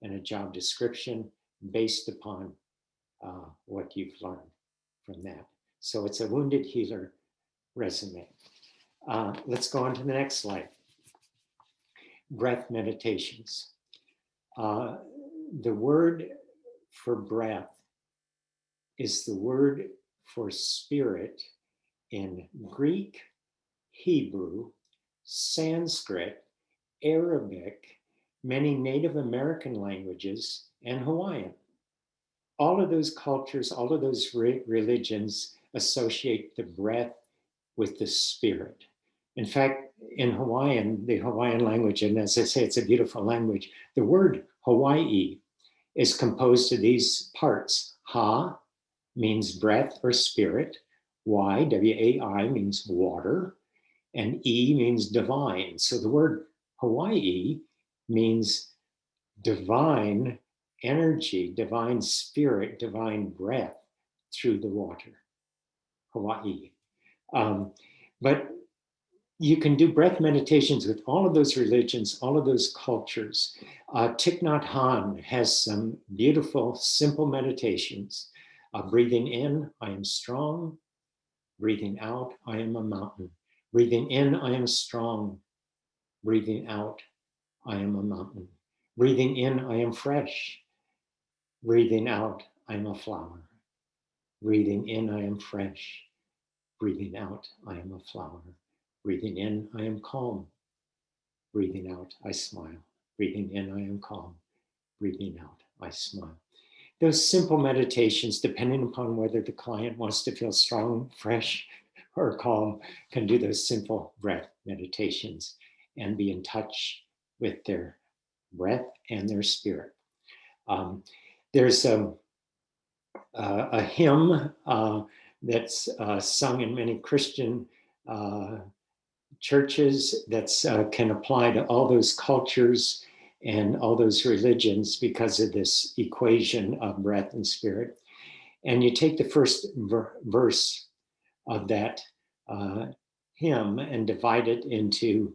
and a job description based upon what you've learned from that. So it's a wounded healer resume. Let's go on to the next slide. Breath meditations. The word for breath is the word for spirit in Greek, Hebrew, Sanskrit, Arabic, many Native American languages, and Hawaiian. All of those cultures, all of those religions associate the breath with the spirit. In fact, in Hawaiian, the Hawaiian language, and as I say, it's a beautiful language, the word Hawaii is composed of these parts. Ha means breath or spirit. Y, W-A-I, means water. And E means divine. So the word Hawaii means divine energy, divine spirit, divine breath through the water. Hawaii. But you can do breath meditations with all of those religions, all of those cultures. Thich Nhat Hanh has some beautiful, simple meditations. Breathing in, I am strong. Breathing out, I am a mountain. Breathing in, I am strong. Breathing out, I am a mountain. Breathing in, I am fresh. Breathing out, I am a flower. Breathing in, I am fresh. Breathing out, I am a flower. Breathing in, I am calm. Breathing out, I smile. Breathing in, I am calm. Breathing out, I smile. Those simple meditations, depending upon whether the client wants to feel strong, fresh, or calm, can do those simple breath meditations and be in touch with their breath and their spirit. There's a hymn that's sung in many Christian churches that can apply to all those cultures and all those religions because of this equation of breath and spirit. And you take the first verse of that hymn and divide it into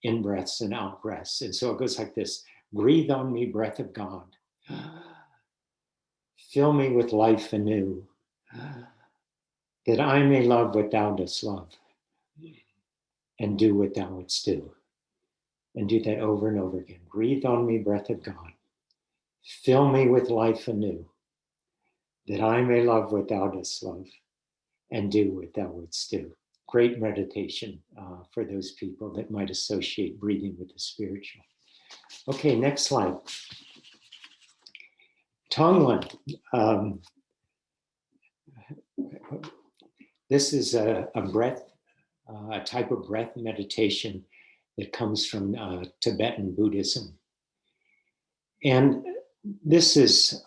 in breaths and out breaths. And so it goes like this: breathe on me, breath of God. Fill me with life anew, that I may love what thou dost love and do what thou wouldst do. And do that over and over again. Breathe on me, breath of God. Fill me with life anew, that I may love what thou dost love and do what thou wouldst do. Great meditation for those people that might associate breathing with the spiritual. Okay, next slide. Tonglen. This is a breath a type of breath meditation that comes from Tibetan Buddhism. And this is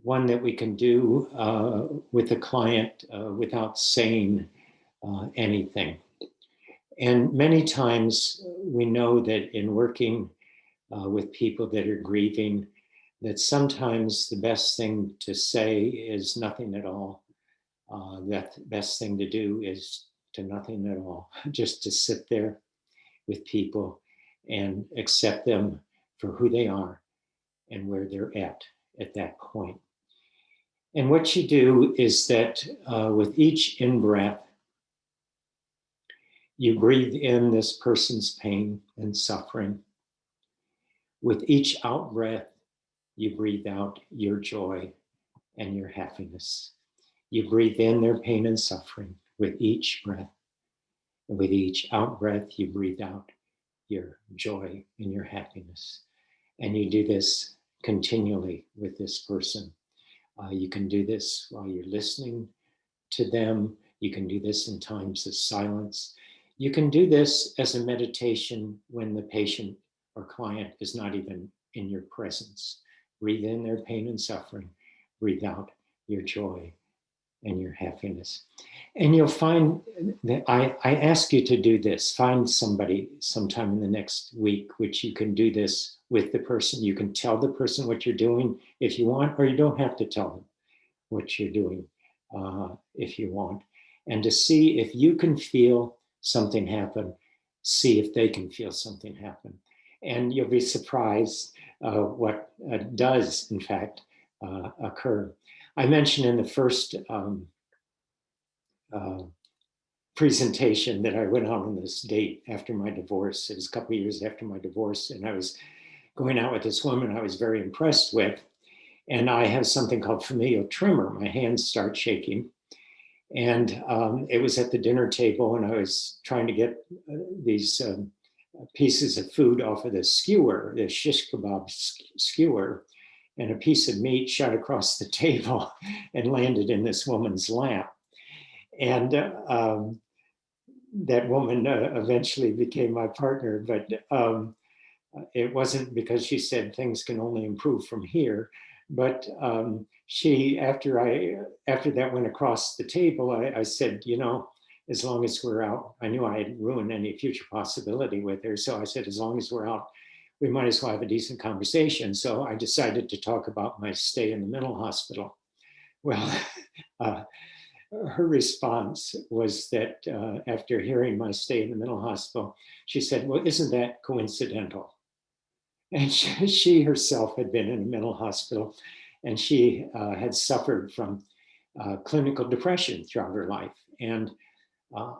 one that we can do with a client without saying anything. And many times we know that in working with people that are grieving, that sometimes the best thing to say is nothing at all. That the best thing to do is to nothing at all, just to sit there with people and accept them for who they are and where they're at that point. And what you do is that with each in-breath, you breathe in this person's pain and suffering. With each out-breath, you breathe out your joy and your happiness. You breathe in their pain and suffering with each breath. And with each out-breath, you breathe out your joy and your happiness. And you do this continually with this person. You can do this while you're listening to them. You can do this in times of silence. You can do this as a meditation when the patient or client is not even in your presence. Breathe in their pain and suffering. Breathe out your joy and your happiness. And you'll find that I ask you to do this. Find somebody sometime in the next week, which you can do this with the person. You can tell the person what you're doing if you want, or you don't have to tell them what you're doing if you want. And to see if you can feel something happen, see if they can feel something happen. And you'll be surprised what does, in fact, occur. I mentioned in the first presentation that I went out on this date after my divorce. It was a couple of years after my divorce, and I was going out with this woman I was very impressed with. And I have something called familial tremor. My hands start shaking. And it was at the dinner table, and I was trying to get these pieces of food off of the skewer, the shish kebab skewer, and a piece of meat shot across the table and landed in this woman's lap. And that woman eventually became my partner, but it wasn't because she said things can only improve from here. But she, after that went across the table, I said, you know, as long as we're out, I knew I had ruined any future possibility with her. So I said, as long as we're out, we might as well have a decent conversation. So I decided to talk about my stay in the mental hospital. Well, her response was that after hearing my stay in the mental hospital, she said, well, isn't that coincidental? And she herself had been in a mental hospital, and she had suffered from clinical depression throughout her life. And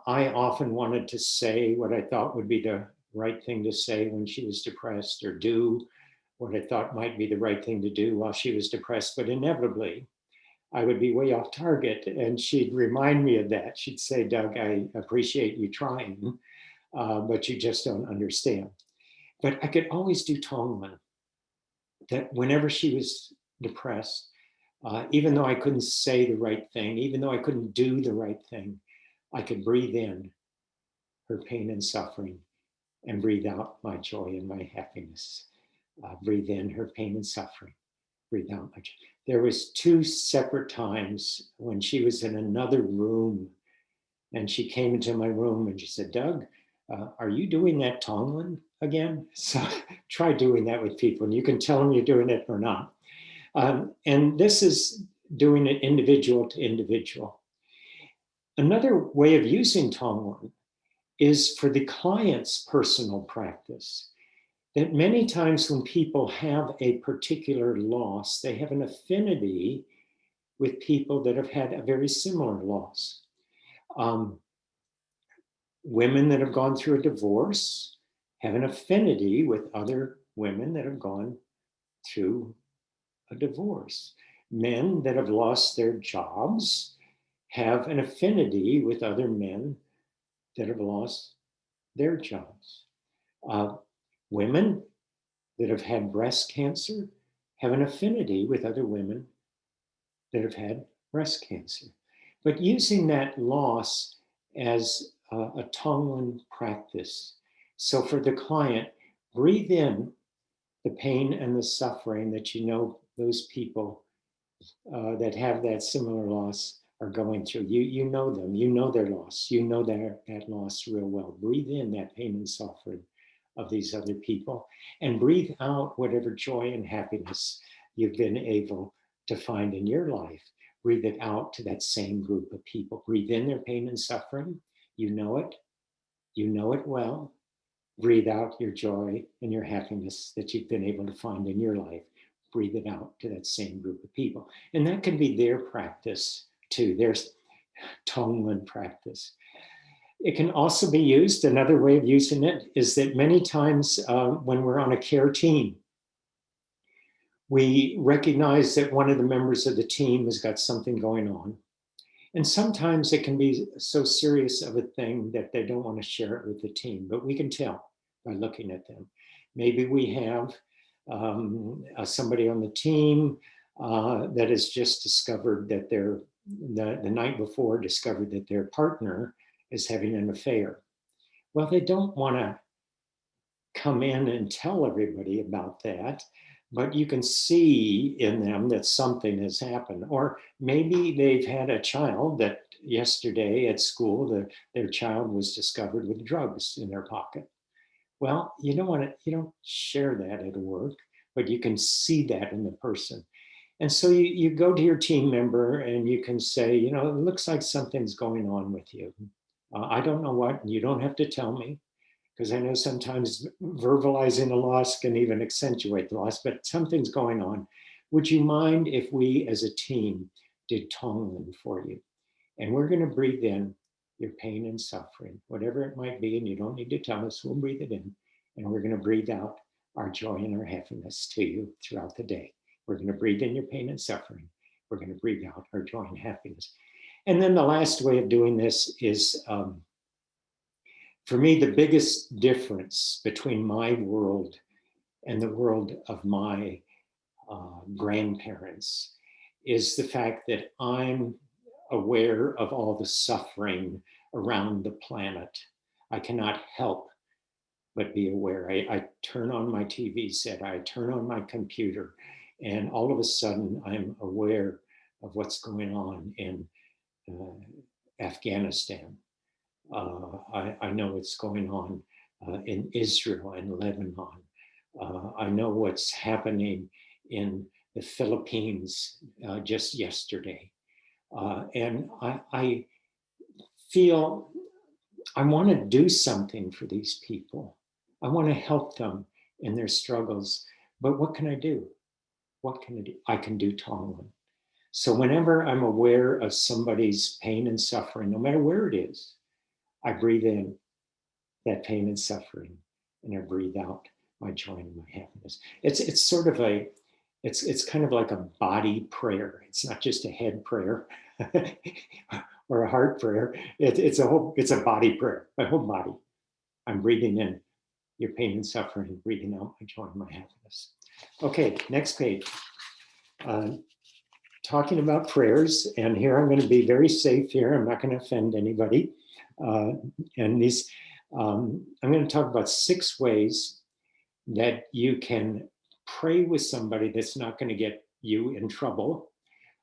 I often wanted to say what I thought would be the right thing to say when she was depressed, or do what I thought might be the right thing to do while she was depressed. But inevitably, I would be way off target. And she'd remind me of that. She'd say, Doug, I appreciate you trying, but you just don't understand. But I could always do Tonglen, that whenever she was depressed, even though I couldn't say the right thing, even though I couldn't do the right thing, I could breathe in her pain and suffering and breathe out my joy and my happiness. Breathe in her pain and suffering, breathe out my joy. There was 2 separate times when she was in another room, and she came into my room and she said, Doug, are you doing that Tonglen again? So try doing that with people, and you can tell them you're doing it or not. And this is doing it individual to individual. Another way of using Tonglen is for the client's personal practice. That many times when people have a particular loss, they have an affinity with people that have had a very similar loss. Women that have gone through a divorce have an affinity with other women that have gone through a divorce. Men that have lost their jobs have an affinity with other men that have lost their jobs. Women that have had breast cancer have an affinity with other women that have had breast cancer. but using that loss as a Tonglen practice. So for the client, breathe in the pain and the suffering that you know those people that have that similar loss are going through. You know them, you know their loss, you know that loss real well. Breathe in that pain and suffering of these other people, and breathe out whatever joy and happiness you've been able to find in your life. Breathe it out to that same group of people. Breathe in their pain and suffering. You know it well. Breathe out your joy and your happiness that you've been able to find in your life. Breathe it out to that same group of people. And that can be their practice too, their Tonglen practice. It can also be used, another way of using it is that many times when we're on a care team, we recognize that one of the members of the team has got something going on. And sometimes it can be so serious of a thing that they don't want to share it with the team, but we can tell by looking at them. Maybe we have somebody on the team that has just discovered that the night before discovered that their partner is having an affair. Well, they don't want to come in and tell everybody about that, but you can see in them that something has happened. Or maybe they've had a child that yesterday at school, their child was discovered with drugs in their pocket. Well, you don't share that at work, but you can see that in the person. And so you go to your team member and you can say, it looks like something's going on with you. I don't know what, you don't have to tell me, because I know sometimes verbalizing a loss can even accentuate the loss, but something's going on. Would you mind if we as a team did Tonglen for you? And we're going to breathe in your pain and suffering, whatever it might be, and you don't need to tell us, we'll breathe it in. And we're going to breathe out our joy and our happiness to you throughout the day. We're going to breathe in your pain and suffering. We're going to breathe out our joy and happiness. And then the last way of doing this is, for me, the biggest difference between my world and the world of my grandparents is the fact that I'm aware of all the suffering around the planet. I cannot help but be aware. I turn on my TV set, I turn on my computer, and all of a sudden I'm aware of what's going on in Afghanistan. I know what's going on in Israel and Lebanon. I know what's happening in the Philippines just yesterday. And I feel I want to do something for these people. I want to help them in their struggles. But what can I do? What can I do? I can do Tonglen. So whenever I'm aware of somebody's pain and suffering, no matter where it is, I breathe in that pain and suffering, and I breathe out my joy and my happiness. It's sort of it's kind of like a body prayer. It's not just a head prayer or a heart prayer. It's a body prayer. My whole body. I'm breathing in your pain and suffering, breathing out my joy and my happiness. Okay, next page. Talking about prayers, and here I'm going to be very safe here. I'm not going to offend anybody. And these, I'm going to talk about 6 ways that you can pray with somebody that's not going to get you in trouble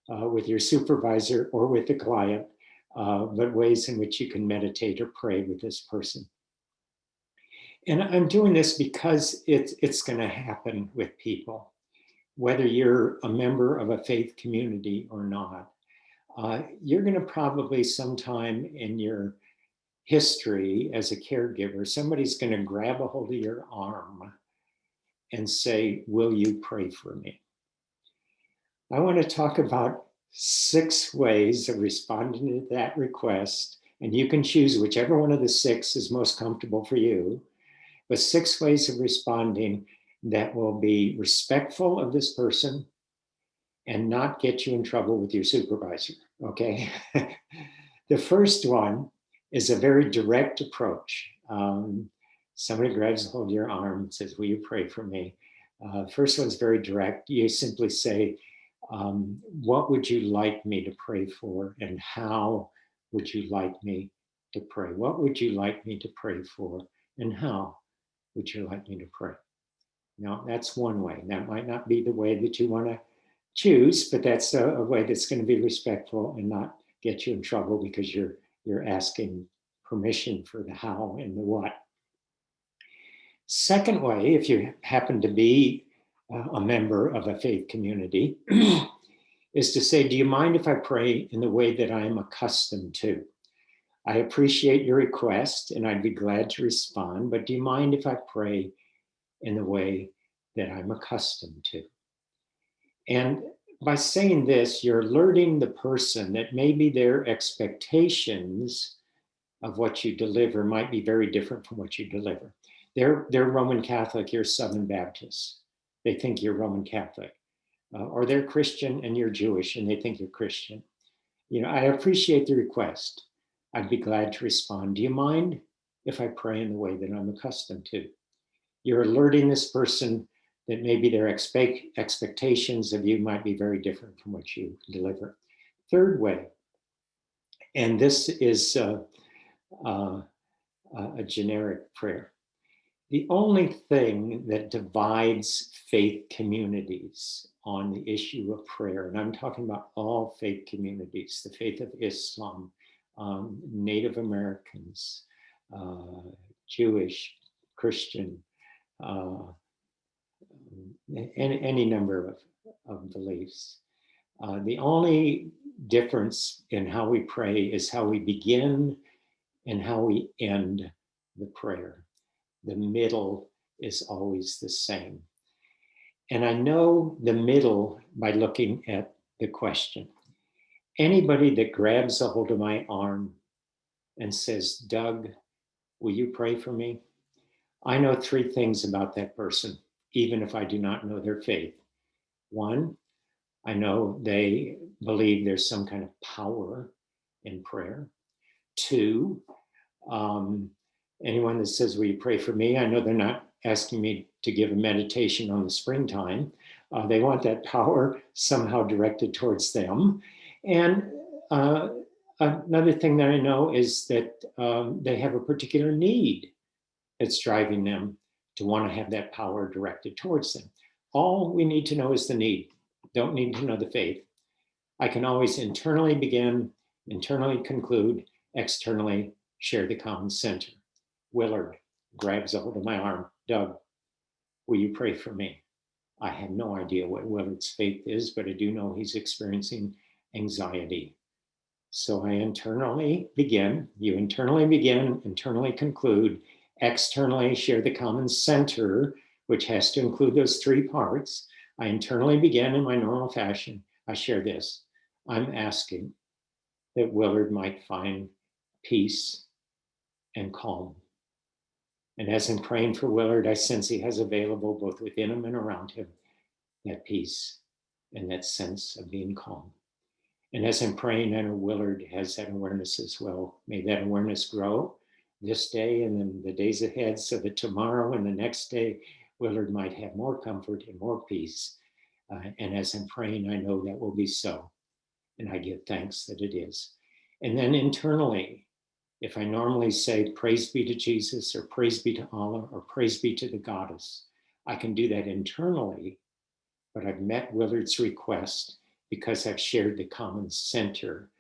with your supervisor or with the client, but ways in which you can meditate or pray with this person. And I'm doing this because it's going to happen with people, whether you're a member of a faith community or not. You're going to probably sometime in your history as a caregiver, somebody's going to grab a hold of your arm and say, will you pray for me? I want to talk about 6 ways of responding to that request, and you can choose whichever one of the 6 is most comfortable for you, but 6 ways of responding that will be respectful of this person and not get you in trouble with your supervisor, okay? The first one is a very direct approach. Somebody grabs a hold of your arm and says, will you pray for me? First one's very direct. You simply say, What would you like me to pray for, and how would you like me to pray? What would you like me to pray for, and how would you like me to pray? Now, that's one way. That might not be the way that you want to choose, but that's a way that's going to be respectful and not get you in trouble because you're asking permission for the how and the what. Second way, if you happen to be a member of a faith community, is to say, do you mind if I pray in the way that I am accustomed to? I appreciate your request and I'd be glad to respond, but do you mind if I pray in the way that I'm accustomed to? And by saying this, you're alerting the person that maybe their expectations of what you deliver might be very different from what you deliver. They're Roman Catholic, you're Southern Baptist. They think you're Roman Catholic. Or they're Christian and you're Jewish and they think you're Christian. You know, I appreciate the request. I'd be glad to respond. Do you mind if I pray in the way that I'm accustomed to? You're alerting this person that maybe their expectations of you might be very different from what you deliver. Third way, and this is a generic prayer. The only thing that divides faith communities on the issue of prayer, and I'm talking about all faith communities, the faith of Islam, Native Americans, Jewish, Christian, any number of beliefs. The only difference in how we pray is how we begin and how we end the prayer. The middle is always the same. And I know the middle by looking at the question. Anybody that grabs a hold of my arm and says, Doug, will you pray for me? I know three things about that person, even if I do not know their faith. One, I know they believe there's some kind of power in prayer. Two, anyone that says, will you pray for me? I know they're not asking me to give a meditation on the springtime. They want that power somehow directed towards them. And another thing that I know is that they have a particular need that's driving them to want to have that power directed towards them. All we need to know is the need. Don't need to know the faith. I can always internally begin, internally conclude, externally share the common center. Willard grabs a hold of my arm. Doug, will you pray for me? I have no idea what Willard's faith is, but I do know he's experiencing anxiety. So I internally begin, you internally begin, internally conclude, externally share the common center, which has to include those three parts. I internally begin in my normal fashion. I share this. I'm asking that Willard might find peace and calm. And as I'm praying for Willard, I sense he has available both within him and around him that peace and that sense of being calm. And as I'm praying, I know Willard has that awareness as well. May that awareness grow this day and then the days ahead so that tomorrow and the next day, Willard might have more comfort and more peace. And as I'm praying, I know that will be so. And I give thanks that it is. And then internally, if I normally say, praise be to Jesus, or praise be to Allah, or praise be to the goddess, I can do that internally, but I've met Willard's request because I've shared the common center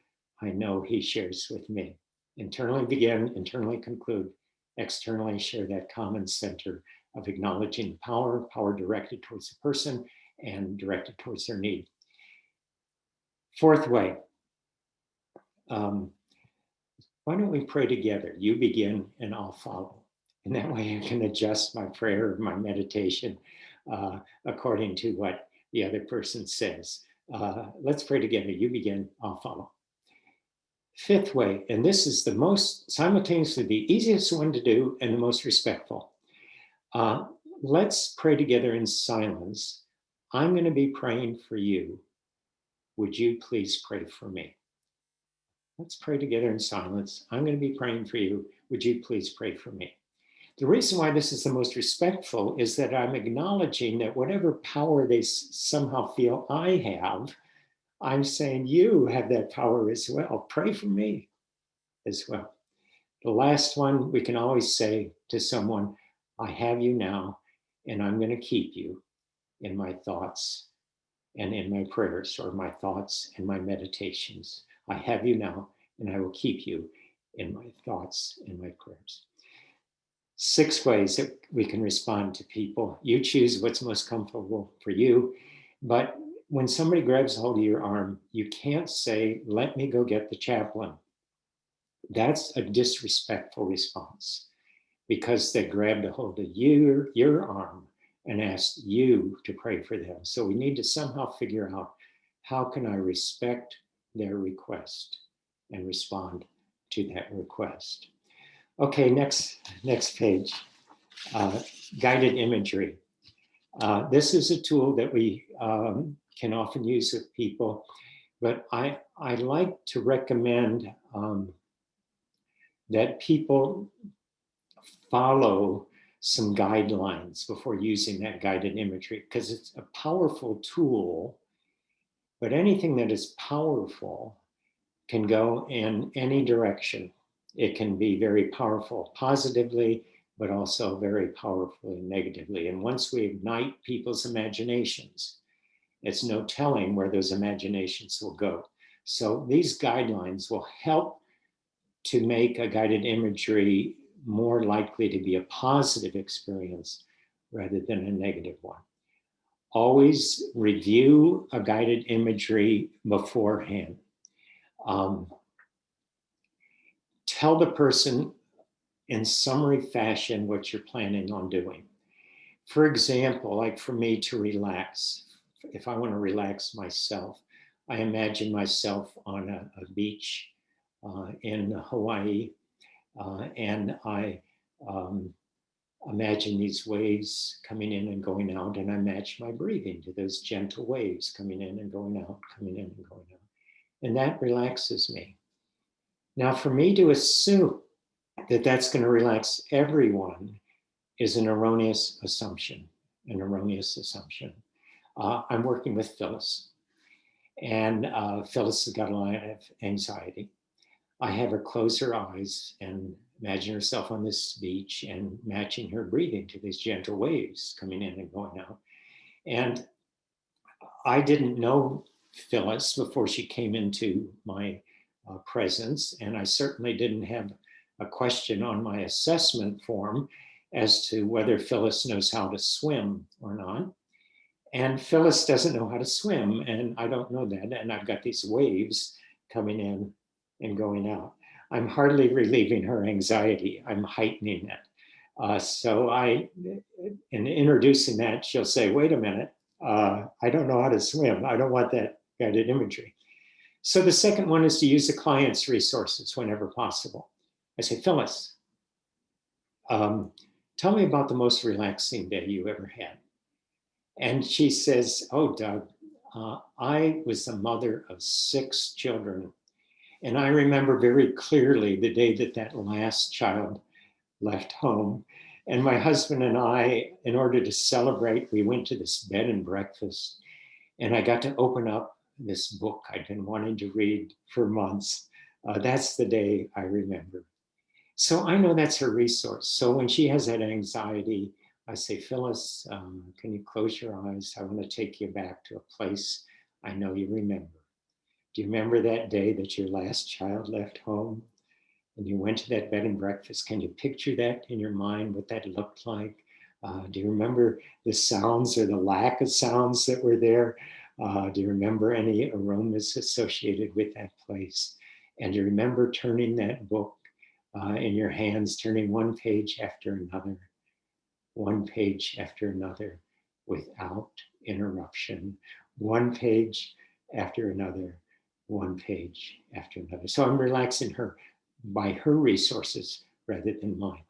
I know he shares with me. Internally begin, internally conclude, externally share that common center of acknowledging power directed towards the person and directed towards their need. Fourth way, why don't we pray together? You begin and I'll follow. And that way I can adjust my prayer, my meditation, according to what the other person says. Let's pray together. You begin, I'll follow. Fifth way, and this is the most simultaneously the easiest one to do and the most respectful. Let's pray together in silence. I'm going to be praying for you. Would you please pray for me? Let's pray together in silence. I'm going to be praying for you. Would you please pray for me? The reason why this is the most respectful is that I'm acknowledging that whatever power they somehow feel I have, I'm saying you have that power as well. Pray for me as well. The last one, we can always say to someone, I have you now, and I'm going to keep you in my thoughts and in my prayers, or my thoughts and my meditations. I have you now, and I will keep you in my thoughts and my prayers. 6 ways that we can respond to people. You choose what's most comfortable for you, but when somebody grabs hold of your arm, you can't say, let me go get the chaplain. That's a disrespectful response because they grabbed a hold of your arm and asked you to pray for them. So we need to somehow figure out, how can I respect their request and respond to that request? Okay, next page. Guided imagery. This is a tool that we can often use with people, but I like to recommend that people follow some guidelines before using that guided imagery, because it's a powerful tool, but anything that is powerful can go in any direction. It can be very powerful positively, but also very powerfully negatively. And once we ignite people's imaginations, it's no telling where those imaginations will go. So these guidelines will help to make a guided imagery more likely to be a positive experience rather than a negative one. Always review a guided imagery beforehand. Tell the person in summary fashion what you're planning on doing. For example, like for me to relax, if I want to relax myself, I imagine myself on a beach in Hawaii, and I imagine these waves coming in and going out, and I match my breathing to those gentle waves coming in and going out, coming in and going out. And that relaxes me. Now, for me to assume that that's going to relax everyone is an erroneous assumption, I'm working with Phyllis, and Phyllis has got a lot of anxiety. I have her close her eyes and imagine herself on this beach and matching her breathing to these gentle waves coming in and going out. And I didn't know Phyllis before she came into my presence, and I certainly didn't have a question on my assessment form as to whether Phyllis knows how to swim or not. And Phyllis doesn't know how to swim, and I don't know that. And I've got these waves coming in and going out. I'm hardly relieving her anxiety, I'm heightening it. So in introducing that, she'll say, wait a minute, I don't know how to swim. I don't want that guided imagery. So the second one is to use the client's resources whenever possible. I say, Phyllis, tell me about the most relaxing day you ever had. And she says, oh, Doug, I was the mother of 6 children. And I remember very clearly the day that last child left home. And my husband and I, in order to celebrate, we went to this bed and breakfast. And I got to open up this book I'd been wanting to read for months. That's the day I remember. So I know that's her resource. So when she has that anxiety, I say, Phyllis, can you close your eyes? I want to take you back to a place I know you remember. Do you remember that day that your last child left home and you went to that bed and breakfast? Can you picture that in your mind, what that looked like? Do you remember the sounds or the lack of sounds that were there? Do you remember any aromas associated with that place? And do you remember turning that book in your hands, turning one page after another, without interruption, one page after another, one page after another. So I'm relaxing her by her resources rather than mine.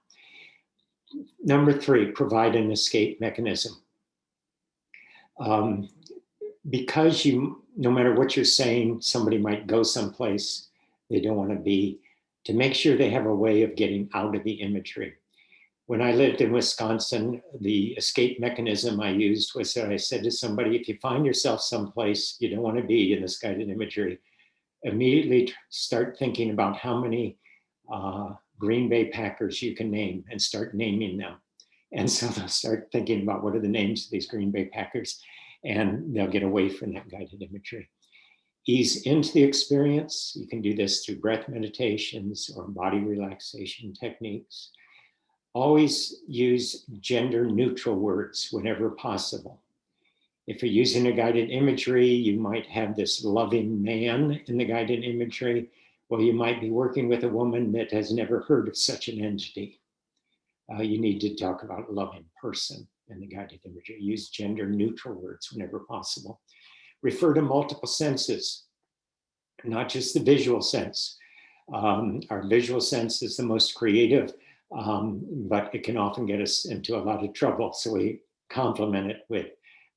Number 3, provide an escape mechanism. Because no matter what you're saying, somebody might go someplace they don't want to be, to make sure they have a way of getting out of the imagery. When I lived in Wisconsin, the escape mechanism I used was that I said to somebody, if you find yourself someplace you don't want to be in this guided imagery, immediately start thinking about how many Green Bay Packers you can name and start naming them. And so they'll start thinking about what are the names of these Green Bay Packers, and they'll get away from that guided imagery. Ease into the experience. You can do this through breath meditations or body relaxation techniques. Always use gender neutral words whenever possible. If you're using a guided imagery, you might have this loving man in the guided imagery. Well, you might be working with a woman that has never heard of such an entity. You need to talk about loving person in the guided imagery. Use gender neutral words whenever possible. Refer to multiple senses, not just the visual sense. Our visual sense is the most creative, but it can often get us into a lot of trouble. So we complement it with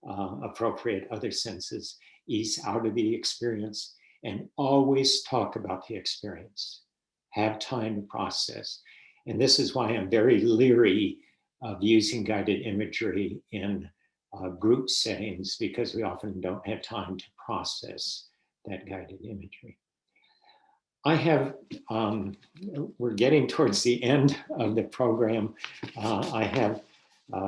appropriate other senses, ease out of the experience, and always talk about the experience. Have time to process. And this is why I'm very leery of using guided imagery in group settings, because we often don't have time to process that guided imagery. I have, we're getting towards the end of the program. I have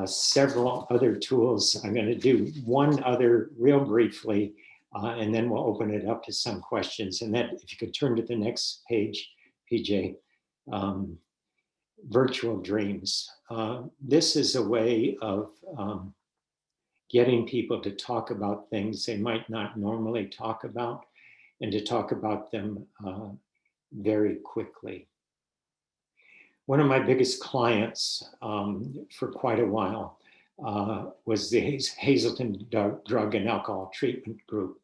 several other tools. I'm going to do one other real briefly, and then we'll open it up to some questions. And that, if you could turn to the next page, PJ, virtual dreams. This is a way of getting people to talk about things they might not normally talk about, and to talk about them very quickly. One of my biggest clients for quite a while was the Hazleton Drug and Alcohol Treatment Group.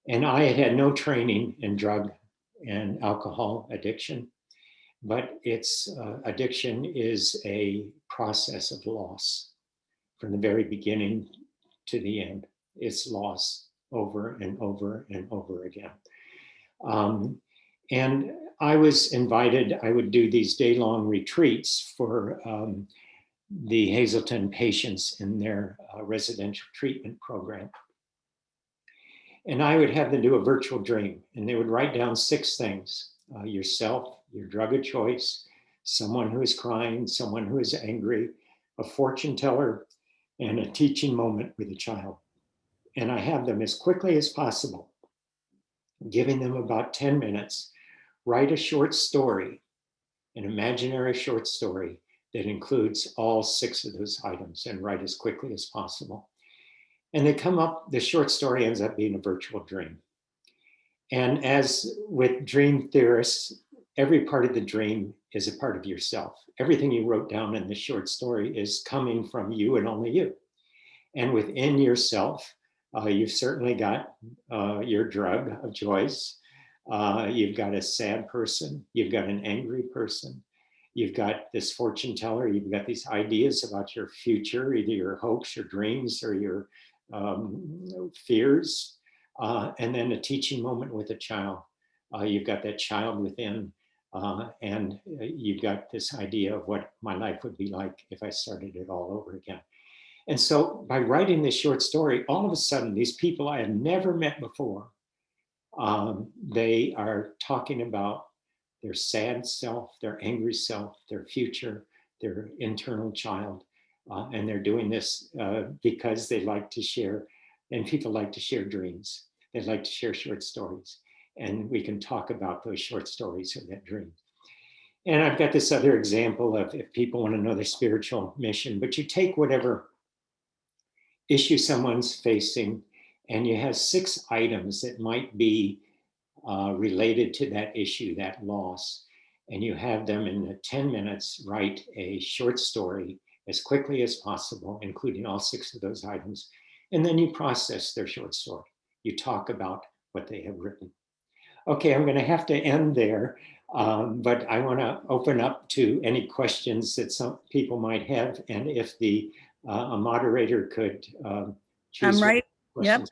And I had had no training in drug and alcohol addiction, but its addiction is a process of loss from the very beginning to the end. It's loss over and over and over again. And I was invited, I would do these day-long retreats for the Hazleton patients in their residential treatment program. And I would have them do a virtual dream, and they would write down 6 things: yourself, your drug of choice, someone who is crying, someone who is angry, a fortune teller, and a teaching moment with a child. And I have them, as quickly as possible, giving them about 10 minutes, write a short story, an imaginary short story that includes all 6 of those items, and write as quickly as possible. And they come up, the short story ends up being a virtual dream. And as with dream theorists, every part of the dream is a part of yourself. Everything you wrote down in the short story is coming from you and only you. And within yourself, you've certainly got your drug of choice. You've got a sad person. You've got an angry person. You've got this fortune teller. You've got these ideas about your future, either your hopes, your dreams, or your fears. And then a teaching moment with a child. You've got that child within, and you've got this idea of what my life would be like if I started it all over again. And so by writing this short story, all of a sudden, these people I have never met before, they are talking about their sad self, their angry self, their future, their internal child. And they're doing this because they like to share, and people like to share dreams. They like to share short stories. And we can talk about those short stories or that dream. And I've got this other example of if people want to know their spiritual mission, but you take whatever issue someone's facing, and you have 6 items that might be related to that issue, that loss, and you have them in the 10 minutes write a short story as quickly as possible, including all 6 of those items, and then you process their short story. You talk about what they have written. Okay, I'm going to have to end there, but I want to open up to any questions that some people might have, and if a moderator could choose. I'm right. Yep.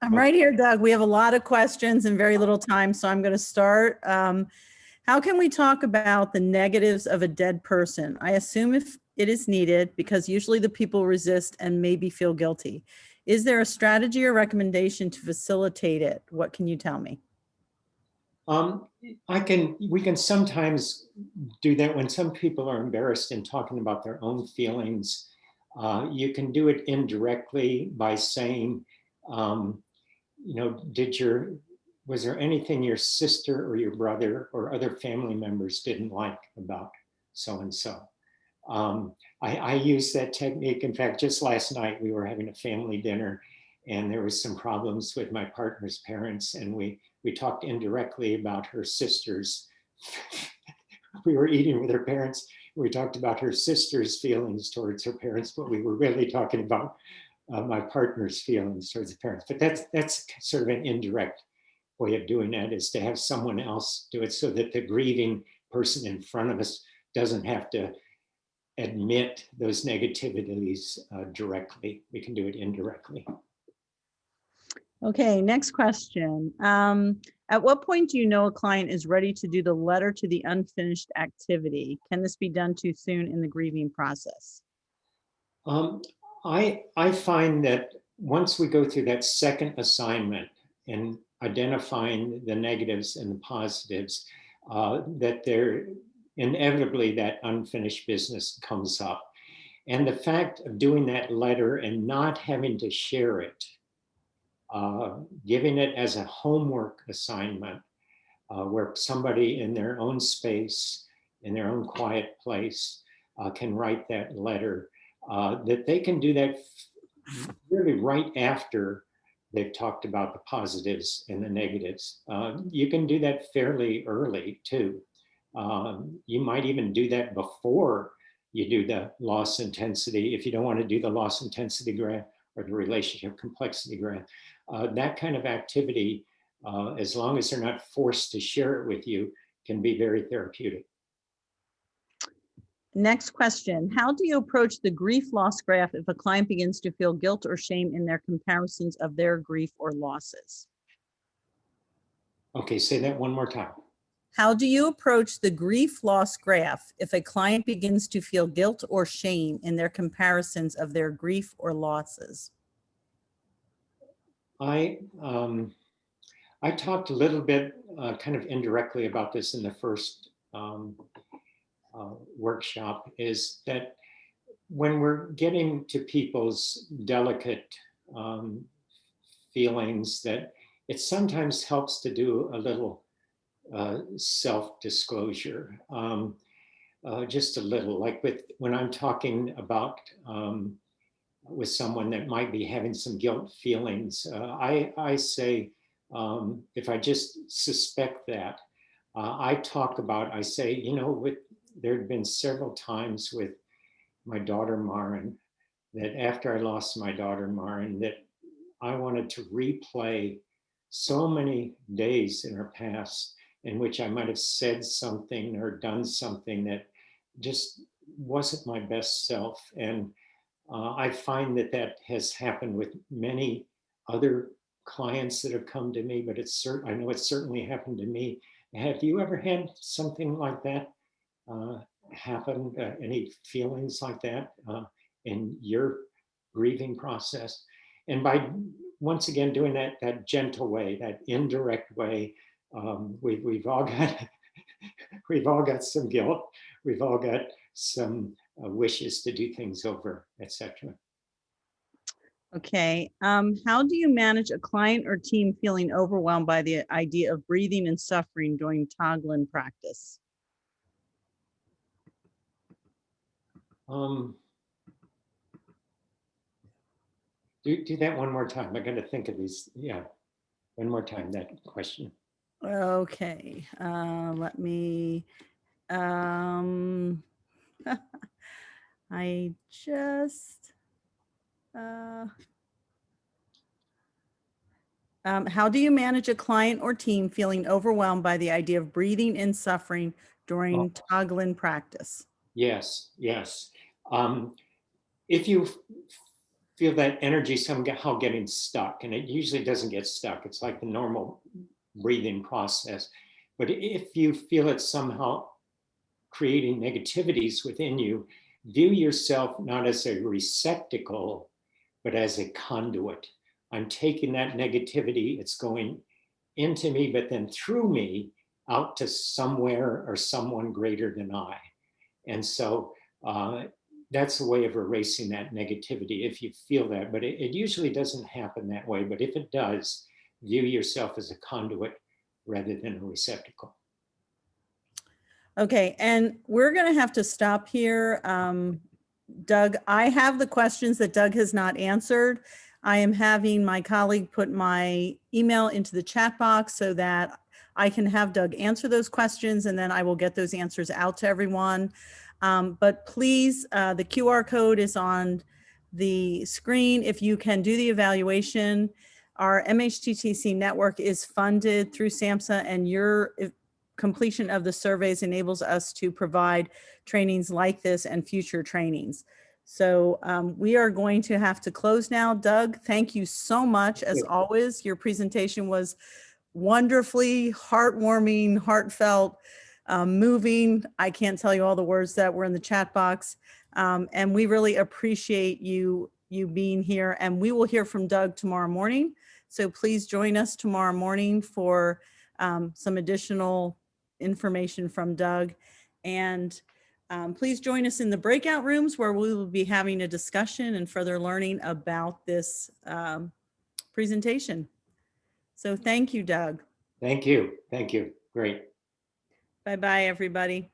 I'm right here, Doug. We have a lot of questions and very little time, so I'm going to start. How can we talk about the negatives of a dead person? I assume if it is needed because usually the people resist and maybe feel guilty. Is there a strategy or recommendation to facilitate it? What can you tell me? We can sometimes do that when some people are embarrassed in talking about their own feelings. You can do it indirectly by saying, was there anything your sister or your brother or other family members didn't like about so-and-so? I use that technique. In fact, just last night we were having a family dinner and there was some problems with my partner's parents, and we talked indirectly about her sister's. We were eating with her parents. We talked about her sister's feelings towards her parents, but we were really talking about my partner's feelings towards the parents. But that's sort of an indirect way of doing that, is to have someone else do it so that the grieving person in front of us doesn't have to admit those negativities directly. We can do it indirectly. Okay, next question. At what point do you know a client is ready to do the letter to the unfinished activity? Can this be done too soon in the grieving process? I find that once we go through that second assignment and identifying the negatives and the positives, that there inevitably that unfinished business comes up. And the fact of doing that letter and not having to share it, giving it as a homework assignment, where somebody in their own space, in their own quiet place, can write that letter, that they can do that really right after they've talked about the positives and the negatives. You can do that fairly early too. You might even do that before you do the loss intensity, if you don't want to do the loss intensity graph or the relationship complexity graph. That kind of activity, as long as they're not forced to share it with you, can be very therapeutic. Next question. How do you approach the grief loss graph if a client begins to feel guilt or shame in their comparisons of their grief or losses? Okay, say that one more time. How do you approach the grief loss graph if a client begins to feel guilt or shame in their comparisons of their grief or losses? I talked a little bit kind of indirectly about this in the first workshop, is that when we're getting to people's delicate feelings, that it sometimes helps to do a little self-disclosure, just a little, like when I'm talking about with someone that might be having some guilt feelings, I say, if I just suspect that, I say, there had been several times with my daughter Marin, that after I lost my daughter Marin, that I wanted to replay so many days in her past in which I might have said something or done something that just wasn't my best self. And I find that has happened with many other clients that have come to me, but I know it's certainly happened to me. Have you ever had something like that happen? Any feelings like that in your grieving process? And by once again doing that gentle way, that indirect way, we've all got some guilt, we've all got some wishes to do things over, etc. Okay. How do you manage a client or team feeling overwhelmed by the idea of breathing and suffering during Tonglen practice? Do that one more time. I got to think of these. Yeah, one more time, that question. Okay. Let me, I just, how do you manage a client or team feeling overwhelmed by the idea of breathing and suffering during Tonglen practice? Yes. If you feel that energy somehow getting stuck, and it usually doesn't get stuck, it's like the normal breathing process. But if you feel it somehow creating negativities within you, view yourself not as a receptacle, but as a conduit. I'm taking that negativity, it's going into me, but then through me out to somewhere or someone greater than I. And so that's a way of erasing that negativity if you feel that, but it usually doesn't happen that way. But if it does, view yourself as a conduit rather than a receptacle. Okay, and we're going to have to stop here. Doug, I have the questions that Doug has not answered. I am having my colleague put my email into the chat box so that I can have Doug answer those questions, and then I will get those answers out to everyone. But please, the QR code is on the screen. If you can do the evaluation, our MHTTC network is funded through SAMHSA, and your completion of the surveys enables us to provide trainings like this and future trainings. So we are going to have to close now. Doug, thank you so much. As always, your presentation was wonderfully heartwarming, heartfelt, moving. I can't tell you all the words that were in the chat box. And we really appreciate you being here. And we will hear from Doug tomorrow morning. So please join us tomorrow morning for some additional information from Doug. And please join us in the breakout rooms where we will be having a discussion and further learning about this presentation. So thank you, Doug. Thank you. Thank you. Great. Bye-bye, everybody.